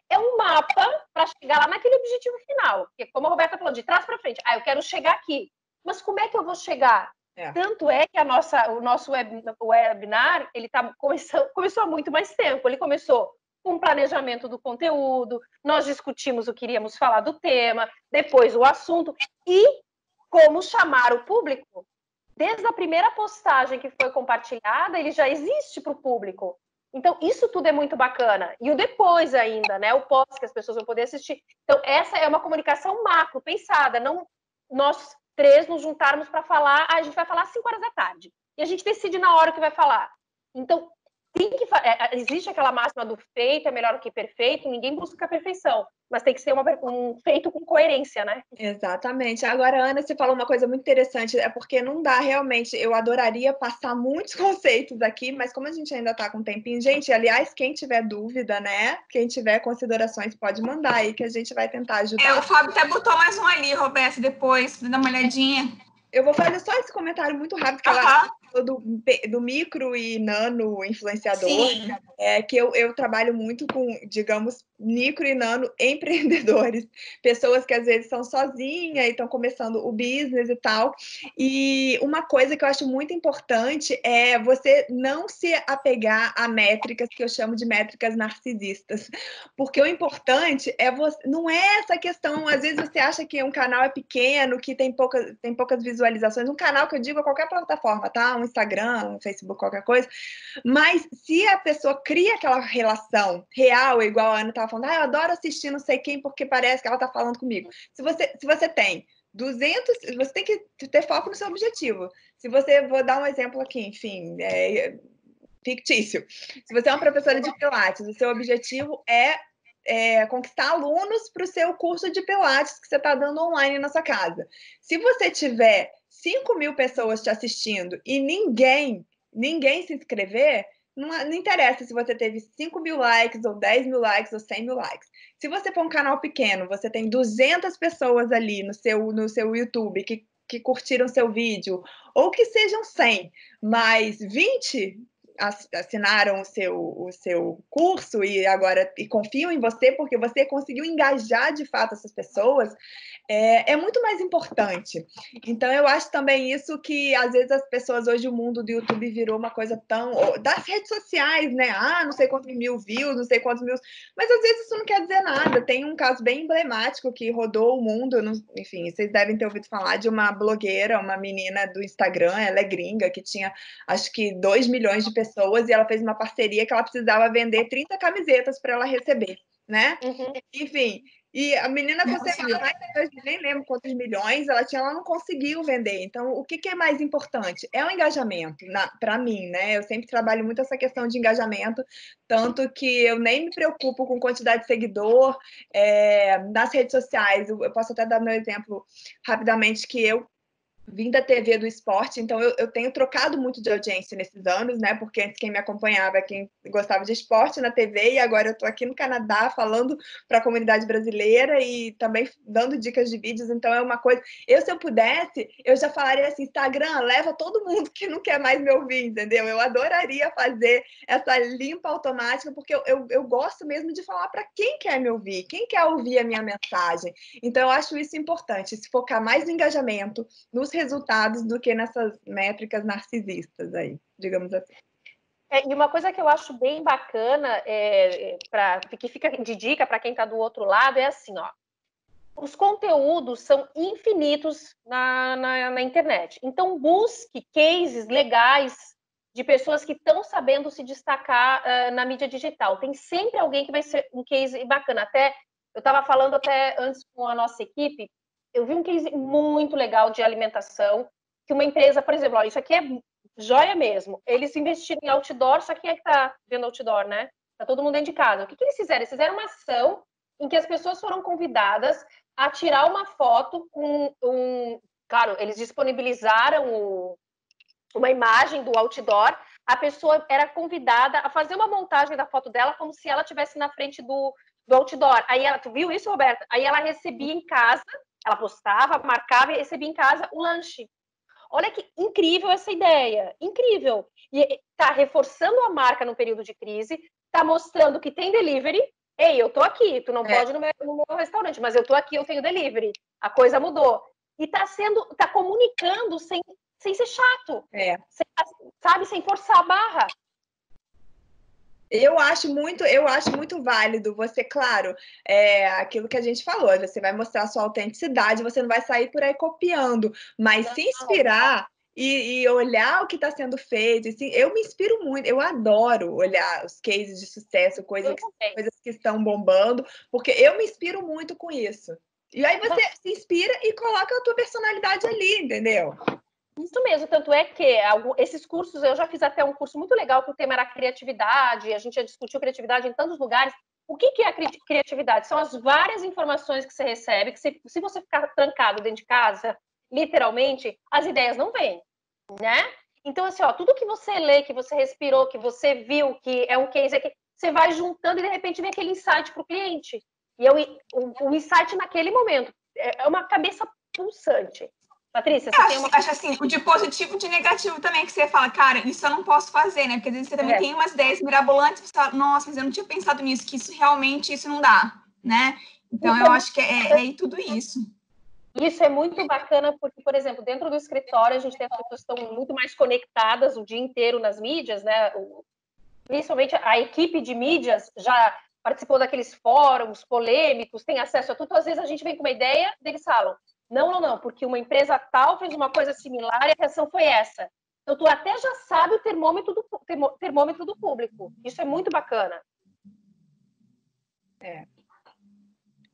É um mapa para chegar lá naquele objetivo final. Porque, como a Roberta falou, de trás para frente. Eu quero chegar aqui. Mas como é que eu vou chegar? Tanto é que o nosso webinar ele começou há muito mais tempo. Ele começou com o planejamento do conteúdo, nós discutimos o que iríamos falar do tema, depois o assunto e como chamar o público. Desde a primeira postagem que foi compartilhada, ele já existe para o público. Então, isso tudo é muito bacana. E o depois ainda, né? O pós, que as pessoas vão poder assistir. Então, essa é uma comunicação macro, pensada. Não nós três nos juntarmos para falar, a gente vai falar às 5 horas da tarde. E a gente decide na hora que vai falar. Então, existe aquela máxima do feito é melhor do que perfeito, ninguém busca a perfeição, mas tem que ser um feito com coerência, né? Exatamente. Agora, Ana, você falou uma coisa muito interessante, é porque não dá realmente, eu adoraria passar muitos conceitos aqui, mas como a gente ainda está com um tempinho, gente, aliás, quem tiver dúvida, né, quem tiver considerações, pode mandar aí, que a gente vai tentar ajudar. O Fábio até botou mais um ali, Roberto, depois, dá uma olhadinha. Eu vou fazer só esse comentário muito rápido, que ela falou do micro e nano influenciador, que eu trabalho muito com, digamos, micro e nano empreendedores, pessoas que às vezes são sozinhas e estão começando o business e tal. E uma coisa que eu acho muito importante é você não se apegar a métricas que eu chamo de métricas narcisistas, porque o importante é não é essa questão, às vezes você acha que um canal é pequeno, que tem poucas visualizações, um canal que eu digo a qualquer plataforma, tá? Um Instagram, um Facebook, qualquer coisa, mas se a pessoa cria aquela relação real, igual a Ana estava falando, eu adoro assistir não sei quem porque parece que ela está falando comigo. Se você tem 200, você tem que ter foco no seu objetivo. Vou dar um exemplo aqui, enfim, fictício. Se você é uma professora de Pilates, o seu objetivo é conquistar alunos para o seu curso de Pilates que você está dando online na sua casa. Se você tiver 5.000 pessoas te assistindo e ninguém se inscrever, não interessa se você teve 5.000 likes, ou 10.000 likes, ou 100.000 likes. Se você for um canal pequeno, você tem 200 pessoas ali no seu YouTube que curtiram seu vídeo, ou que sejam 100, mas 20 assinaram o seu curso e confiam em você porque você conseguiu engajar de fato essas pessoas, é muito mais importante. Então, eu acho também isso que, às vezes, as pessoas, hoje o mundo do YouTube virou uma coisa tão... das redes sociais, né? Não sei quantos mil views, não sei quantos mil... Mas, às vezes, isso não quer dizer nada. Tem um caso bem emblemático que rodou o mundo, enfim, vocês devem ter ouvido falar de uma blogueira, uma menina do Instagram, ela é gringa, que tinha, acho que 2 milhões de pessoas, e ela fez uma parceria que ela precisava vender 30 camisetas para ela receber, né? Uhum. Enfim... E a menina conseguiu mais de nem lembro quantos milhões ela não conseguiu vender. Então, o que é mais importante? É o engajamento, para mim, né? Eu sempre trabalho muito essa questão de engajamento, tanto que eu nem me preocupo com quantidade de seguidor nas redes sociais. Eu posso até dar meu exemplo rapidamente, que eu vim da TV do esporte, então eu tenho trocado muito de audiência nesses anos, né? Porque antes quem me acompanhava é quem gostava de esporte na TV, e agora eu estou aqui no Canadá falando para a comunidade brasileira e também dando dicas de vídeos, então é uma coisa... se eu pudesse, eu já falaria assim, Instagram, leva todo mundo que não quer mais me ouvir, entendeu? Eu adoraria fazer essa limpa automática, porque eu gosto mesmo de falar para quem quer me ouvir, quem quer ouvir a minha mensagem. Então, eu acho isso importante, se focar mais no engajamento, nos resultados, do que nessas métricas narcisistas aí, digamos assim. E uma coisa que eu acho bem bacana, que fica de dica para quem está do outro lado, é assim, ó, os conteúdos são infinitos na internet. Então, busque cases legais de pessoas que estão sabendo se destacar na mídia digital. Tem sempre alguém que vai ser um case bacana. Até eu estava falando até antes com a nossa equipe, eu vi um case muito legal de alimentação, que uma empresa, por exemplo, isso aqui é joia mesmo, eles investiram em outdoor, só quem é que está vendo outdoor, né? Tá todo mundo dentro de casa. O que eles fizeram? Eles fizeram uma ação em que as pessoas foram convidadas a tirar uma foto com claro, eles disponibilizaram uma imagem do outdoor, a pessoa era convidada a fazer uma montagem da foto dela como se ela estivesse na frente do outdoor. Aí tu viu isso, Roberta? Aí ela recebia em casa, ela postava, marcava e recebia em casa o lanche. Olha que incrível essa ideia, incrível. E está reforçando a marca no período de crise, está mostrando que tem delivery. Ei, eu tô aqui, tu não pode ir no meu restaurante, mas eu tô aqui, eu tenho delivery. A coisa mudou. E tá comunicando sem ser chato. Sabe, sem forçar a barra. Eu acho muito válido você, claro, aquilo que a gente falou, você vai mostrar a sua autenticidade, você não vai sair por aí copiando, mas se inspirar e olhar o que está sendo feito. Assim, eu me inspiro muito, eu adoro olhar os cases de sucesso, coisas que estão bombando, porque eu me inspiro muito com isso. E aí você se inspira e coloca a tua personalidade ali, entendeu? Isso mesmo, tanto é que esses cursos, eu já fiz até um curso muito legal que o tema era criatividade, a gente já discutiu criatividade em tantos lugares. O que é a criatividade? São as várias informações que você recebe, que se você ficar trancado dentro de casa, literalmente, as ideias não vêm, né? Então, assim, ó, tudo que você lê, que você respirou, que você viu, que é um case, você vai juntando e, de repente, vem aquele insight para o cliente. E o insight naquele momento é uma cabeça pulsante. Patrícia, você tem uma... acho assim, o de positivo e de negativo também, que você fala, cara, isso eu não posso fazer, né? Porque às vezes você também tem umas ideias mirabolantes, você fala, nossa, mas eu não tinha pensado nisso, que isso realmente, isso não dá, né? Então, eu acho que é tudo isso. Isso é muito bacana porque, por exemplo, dentro do escritório, a gente tem as pessoas que estão muito mais conectadas o dia inteiro nas mídias, né? Principalmente a equipe de mídias já participou daqueles fóruns polêmicos, tem acesso a tudo. Às vezes a gente vem com uma ideia, eles falam, não, porque uma empresa tal fez uma coisa similar e a reação foi essa. Então, tu até já sabe o termômetro do público. Isso é muito bacana.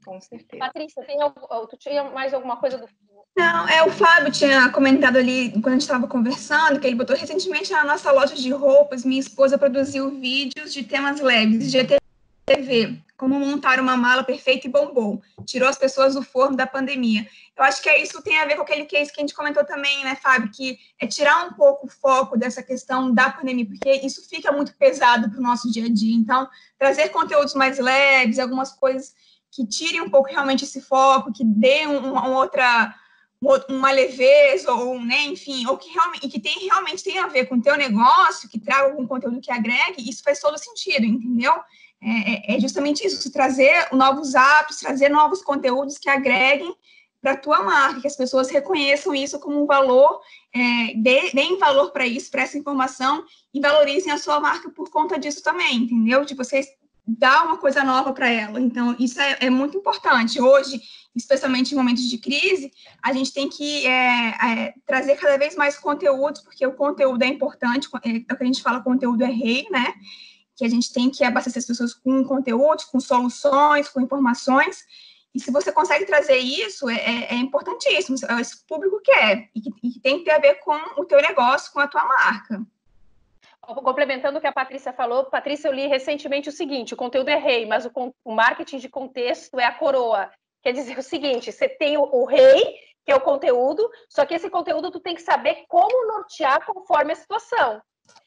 Com certeza. Patrícia, tu tinha mais alguma coisa do... Não, o Fábio tinha comentado ali, quando a gente estava conversando, que ele botou recentemente na nossa loja de roupas, minha esposa produziu vídeos de temas leves, GTV, como montar uma mala perfeita e bombom, tirou as pessoas do forno da pandemia. Eu acho que isso tem a ver com aquele case que a gente comentou também, né, Fábio, que é tirar um pouco o foco dessa questão da pandemia, porque isso fica muito pesado para o nosso dia a dia. Então, trazer conteúdos mais leves, algumas coisas que tirem um pouco realmente esse foco, que dê uma leveza, ou, né, enfim, ou que realmente tem a ver com o teu negócio, que traga algum conteúdo que agregue, isso faz todo sentido, entendeu? É justamente isso, trazer novos hábitos, trazer novos conteúdos que agreguem para a tua marca, que as pessoas reconheçam isso como um valor, deem valor para isso, para essa informação, e valorizem a sua marca por conta disso também, entendeu? De vocês dar uma coisa nova para ela. Então, isso é muito importante. Hoje, especialmente em momentos de crise, a gente tem que trazer cada vez mais conteúdos, porque o conteúdo é importante, é o que a gente fala, conteúdo é rei, né? Que a gente tem que abastecer as pessoas com conteúdos, com soluções, com informações, e se você consegue trazer isso, é importantíssimo, esse público quer, e que tem que ter a ver com o teu negócio, com a tua marca. Complementando o que a Patrícia falou, Patrícia, eu li recentemente o seguinte, o conteúdo é rei, mas o marketing de contexto é a coroa. Quer dizer o seguinte, você tem o rei, que é o conteúdo, só que esse conteúdo tu tem que saber como nortear conforme a situação.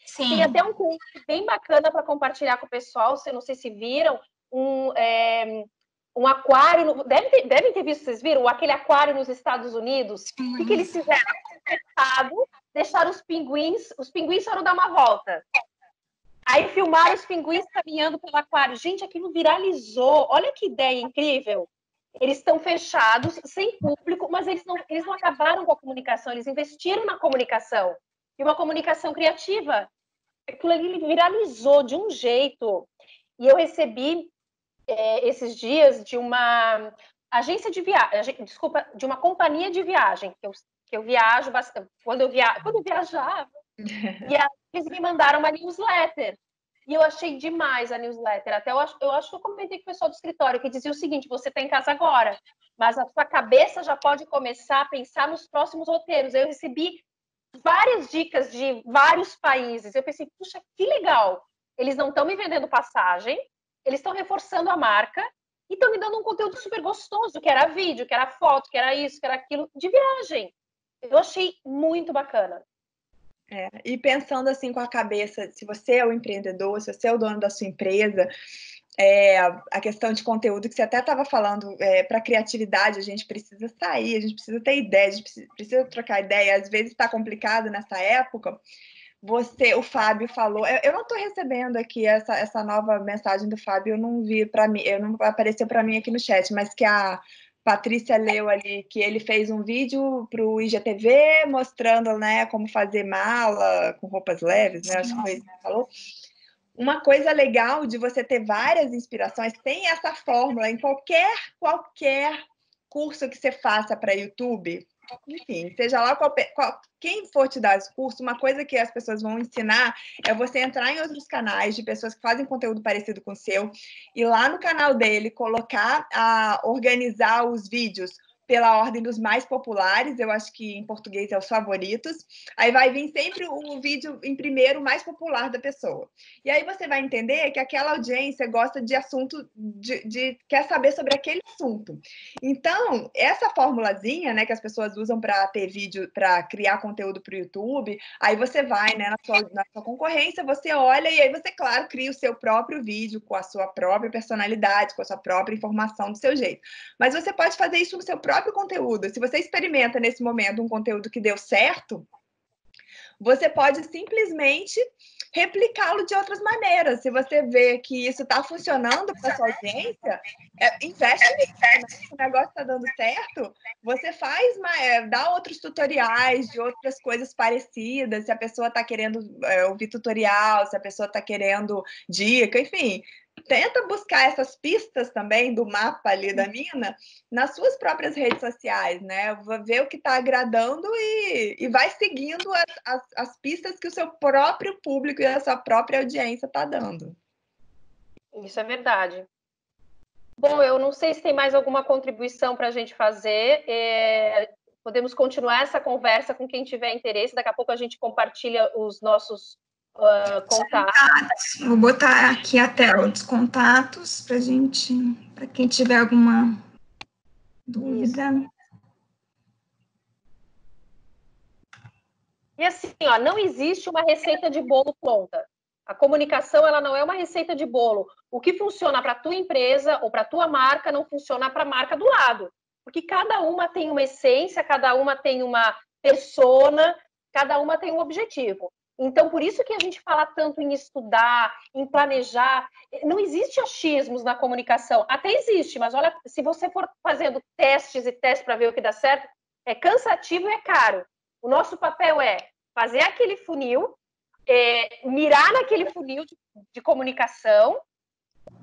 Sim. Tem até um curso bem bacana para compartilhar com o pessoal, não sei se viram, um aquário, devem ter visto, vocês viram? Aquele aquário nos Estados Unidos. O que eles fizeram? Deixaram os pinguins foram dar uma volta. Aí filmaram os pinguins caminhando pelo aquário. Gente, aquilo viralizou. Olha que ideia incrível. Eles estão fechados, sem público, mas eles não acabaram com a comunicação, eles investiram na comunicação. E uma comunicação criativa. Aquilo ali viralizou de um jeito. E eu recebi esses dias de uma agência de viagem, de uma companhia de viagem, que eu viajo bastante. Quando eu viajava, e eles me mandaram uma newsletter. E eu achei demais a newsletter. Até eu acho que eu comentei com o pessoal do escritório, que dizia o seguinte: você está em casa agora, mas a sua cabeça já pode começar a pensar nos próximos roteiros. Eu recebi várias dicas de vários países. Eu pensei, puxa, que legal. Eles não estão me vendendo passagem, eles estão reforçando a marca e estão me dando um conteúdo super gostoso, que era vídeo, que era foto, que era isso, que era aquilo, de viagem. Eu achei muito bacana. E pensando assim com a cabeça, se você é o empreendedor, se você é o dono da sua empresa, a questão de conteúdo que você até estava falando, para criatividade a gente precisa sair, a gente precisa ter ideia, a gente precisa trocar ideia, às vezes está complicado nessa época. O Fábio falou, eu não estou recebendo aqui essa nova mensagem do Fábio, eu não vi para mim, não apareceu para mim aqui no chat, mas que a Patrícia leu ali que ele fez um vídeo para o IGTV mostrando, né, como fazer mala com roupas leves, né? Acho que foi isso que você falou. Uma coisa legal de você ter várias inspirações, tem essa fórmula em qualquer curso que você faça para YouTube, enfim, seja lá quem for te dar esse curso, uma coisa que as pessoas vão ensinar é você entrar em outros canais de pessoas que fazem conteúdo parecido com o seu, e lá no canal dele colocar, organizar os vídeos pela ordem dos mais populares, eu acho que em português é os favoritos, aí vai vir sempre o vídeo em primeiro mais popular da pessoa. E aí você vai entender que aquela audiência gosta de assunto, quer saber sobre aquele assunto. Então, essa formulazinha, né, que as pessoas usam para ter vídeo, para criar conteúdo para o YouTube, aí você vai, né, na sua concorrência, você olha e aí você, claro, cria o seu próprio vídeo com a sua própria personalidade, com a sua própria informação do seu jeito. Mas você pode fazer isso no seu próprio conteúdo. Se você experimenta nesse momento um conteúdo que deu certo, você pode simplesmente replicá-lo de outras maneiras. Se você vê que isso está funcionando para a sua audiência, investe nisso, né? Se o negócio está dando certo, você dá outros tutoriais de outras coisas parecidas, se a pessoa está querendo ouvir tutorial, se a pessoa está querendo dica, enfim. Tenta buscar essas pistas também do mapa ali da mina nas suas próprias redes sociais, né? Ver o que está agradando e vai seguindo as pistas que o seu próprio público e a sua própria audiência está dando. Isso é verdade. Bom, eu não sei se tem mais alguma contribuição para a gente fazer. Podemos continuar essa conversa com quem tiver interesse. Daqui a pouco a gente compartilha os nossos contatos. Vou botar aqui a tela dos contatos para quem tiver alguma dúvida. Isso. E assim, não existe uma receita de bolo pronta. A comunicação, ela não é uma receita de bolo. O que funciona para a tua empresa ou para a tua marca não funciona para a marca do lado. Porque cada uma tem uma essência, cada uma tem uma persona, cada uma tem um objetivo. Então, por isso que a gente fala tanto em estudar, em planejar. Não existe achismos na comunicação. Até existe, mas olha, se você for fazendo testes e testes para ver o que dá certo, é cansativo e é caro. O nosso papel é fazer aquele funil, mirar naquele funil de comunicação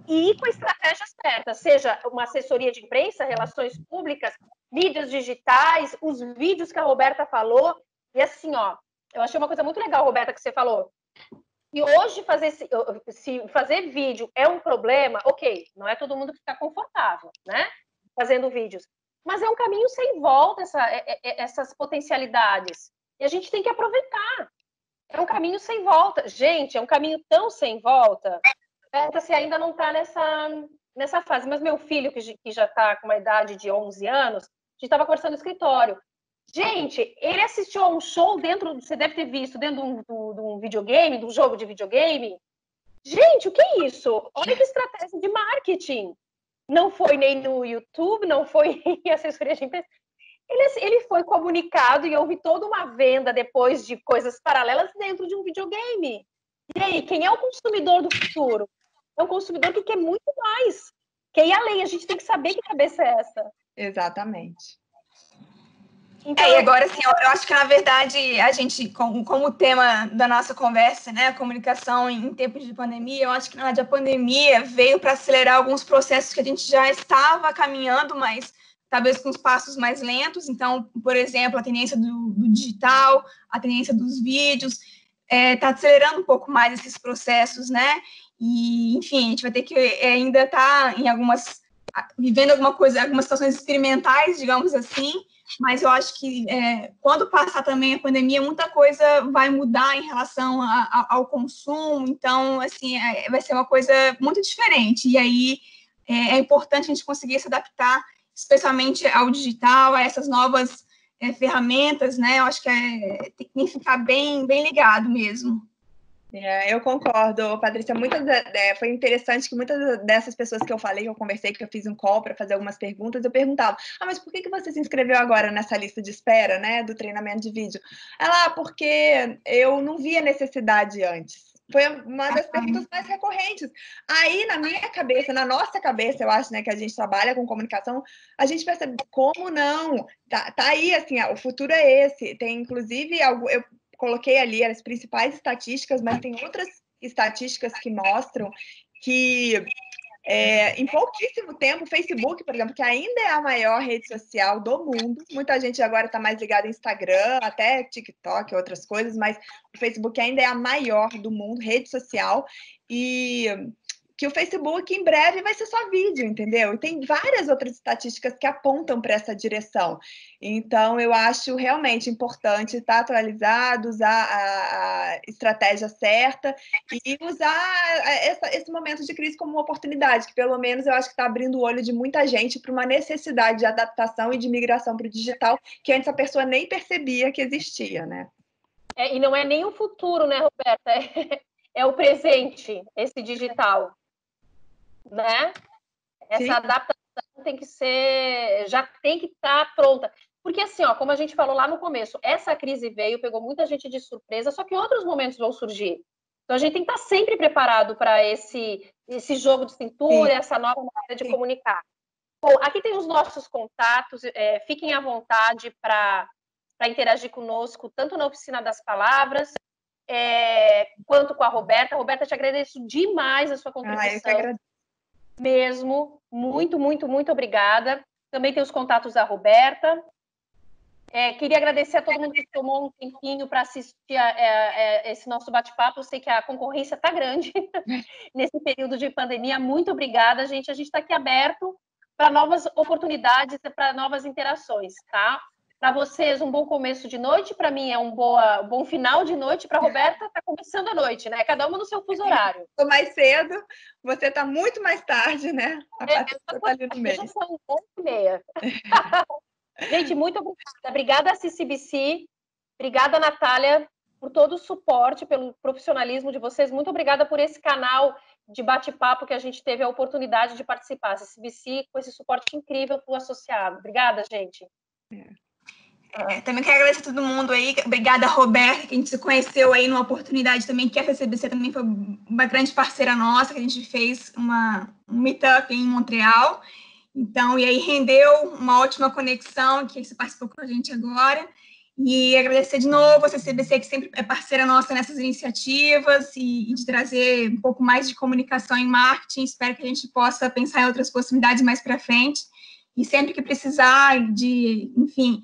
e ir com a estratégia certa, seja uma assessoria de imprensa, relações públicas, mídias digitais, os vídeos que a Roberta falou. E assim, eu achei uma coisa muito legal, Roberta, que você falou. E hoje se fazer vídeo é um problema, ok, não é todo mundo que está confortável, né? Fazendo vídeos. Mas é um caminho sem volta essas potencialidades. E a gente tem que aproveitar. É um caminho sem volta. Gente, é um caminho tão sem volta. Você ainda não está nessa fase. Mas meu filho, que já está com uma idade de 11 anos, a gente estava conversando no escritório. Gente, ele assistiu a um show você deve ter visto, dentro de um videogame, de um jogo de videogame. Gente, o que é isso? Olha que estratégia de marketing. Não foi nem no YouTube, não foi em assessoria de imprensa. Ele foi comunicado e houve toda uma venda depois de coisas paralelas dentro de um videogame. E aí, quem é o consumidor do futuro? É um consumidor que quer muito mais. Quer ir além, a gente tem que saber que cabeça é essa. Exatamente. Então, e agora, assim, eu acho que, na verdade, a gente, como tema da nossa conversa, né, a comunicação em tempos de pandemia, eu acho que, na verdade, a pandemia veio para acelerar alguns processos que a gente já estava caminhando, mas talvez com os passos mais lentos. Então, por exemplo, a tendência do digital, a tendência dos vídeos, está acelerando um pouco mais esses processos, né? E, enfim, a gente vai ter que ainda estar vivendo algumas situações experimentais, digamos assim, mas eu acho que quando passar também a pandemia, muita coisa vai mudar em relação ao consumo, então, assim, vai ser uma coisa muito diferente, e aí é importante a gente conseguir se adaptar, especialmente ao digital, a essas novas ferramentas, né, eu acho que tem que ficar bem ligado mesmo. Eu concordo, Patrícia. Foi interessante que muitas dessas pessoas que eu falei, que eu conversei, que eu fiz um call para fazer algumas perguntas, eu perguntava: mas por que você se inscreveu agora nessa lista de espera, né, do treinamento de vídeo? Porque eu não via necessidade antes. Foi uma das perguntas mais recorrentes. Aí, na minha cabeça, na nossa cabeça, eu acho, né, que a gente trabalha com comunicação, a gente percebe como não. Tá aí, assim, o futuro é esse. Tem, inclusive, eu coloquei ali as principais estatísticas, mas tem outras estatísticas que mostram que em pouquíssimo tempo, o Facebook, por exemplo, que ainda é a maior rede social do mundo, muita gente agora está mais ligada em Instagram, até TikTok, outras coisas, mas o Facebook ainda é a maior do mundo, rede social, e que o Facebook em breve vai ser só vídeo, entendeu? E tem várias outras estatísticas que apontam para essa direção. Então, eu acho realmente importante estar atualizado, usar a estratégia certa e usar esse momento de crise como uma oportunidade, que pelo menos eu acho que está abrindo o olho de muita gente para uma necessidade de adaptação e de migração para o digital, que antes a pessoa nem percebia que existia, né? E não é nem o futuro, né, Roberta? É o presente, esse digital, né? Essa adaptação tem que ser, já tem que estar pronta. Porque assim, como a gente falou lá no começo, essa crise veio, pegou muita gente de surpresa, só que outros momentos vão surgir. Então a gente tem que estar sempre preparado para esse jogo de cintura, sim, essa nova maneira de comunicar. Bom, aqui tem os nossos contatos, fiquem à vontade para interagir conosco, tanto na Oficina das Palavras, quanto com a Roberta. Roberta, te agradeço demais a sua contribuição. Eu que agradeço. Mesmo, muito, muito, muito obrigada. Também tem os contatos da Roberta. Queria agradecer a todo mundo que tomou um tempinho para assistir esse nosso bate-papo. Eu sei que a concorrência está grande nesse período de pandemia. Muito obrigada, gente. A gente está aqui aberto para novas oportunidades e para novas interações, tá? Para vocês, um bom começo de noite. Para mim, é um bom final de noite. Para a Roberta, está começando a noite, né? Cada uma no seu fuso horário. Estou mais cedo, você está muito mais tarde, né? A Patrícia está ali no meio. Já são 11h30. Gente, muito obrigada. Obrigada, CCBC. Obrigada, Natália, por todo o suporte, pelo profissionalismo de vocês. Muito obrigada por esse canal de bate-papo que a gente teve a oportunidade de participar. CCBC, com esse suporte incrível para o associado. Obrigada, gente. Também quero agradecer a todo mundo aí. Obrigada, Roberta, que a gente se conheceu aí numa oportunidade também, que a CCBC também foi uma grande parceira nossa, que a gente fez um meetup em Montreal. Então, e aí rendeu uma ótima conexão, que você participou com a gente agora. E agradecer de novo a CCBC, que sempre é parceira nossa nessas iniciativas, e de trazer um pouco mais de comunicação em marketing. Espero que a gente possa pensar em outras possibilidades mais para frente. E sempre que precisar enfim,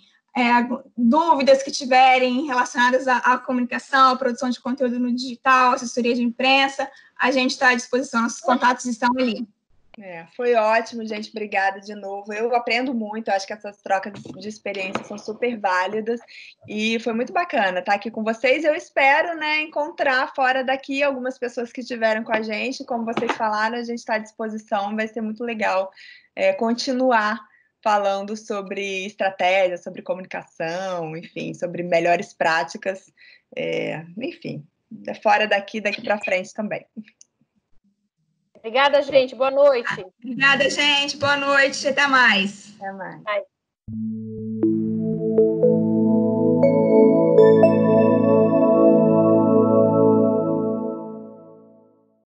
dúvidas que tiverem relacionadas à comunicação, à produção de conteúdo no digital, assessoria de imprensa, a gente está à disposição, nossos contatos estão ali. Foi ótimo, gente, obrigada de novo. Eu aprendo muito, acho que essas trocas de experiência são super válidas e foi muito bacana estar aqui com vocês. Eu espero, né, encontrar fora daqui algumas pessoas que estiveram com a gente. Como vocês falaram, a gente está à disposição, vai ser muito legal continuar falando sobre estratégia, sobre comunicação, enfim, sobre melhores práticas, enfim, fora daqui para frente também. Obrigada, gente. Boa noite. Obrigada, gente. Boa noite. Até mais. Até mais. Bye.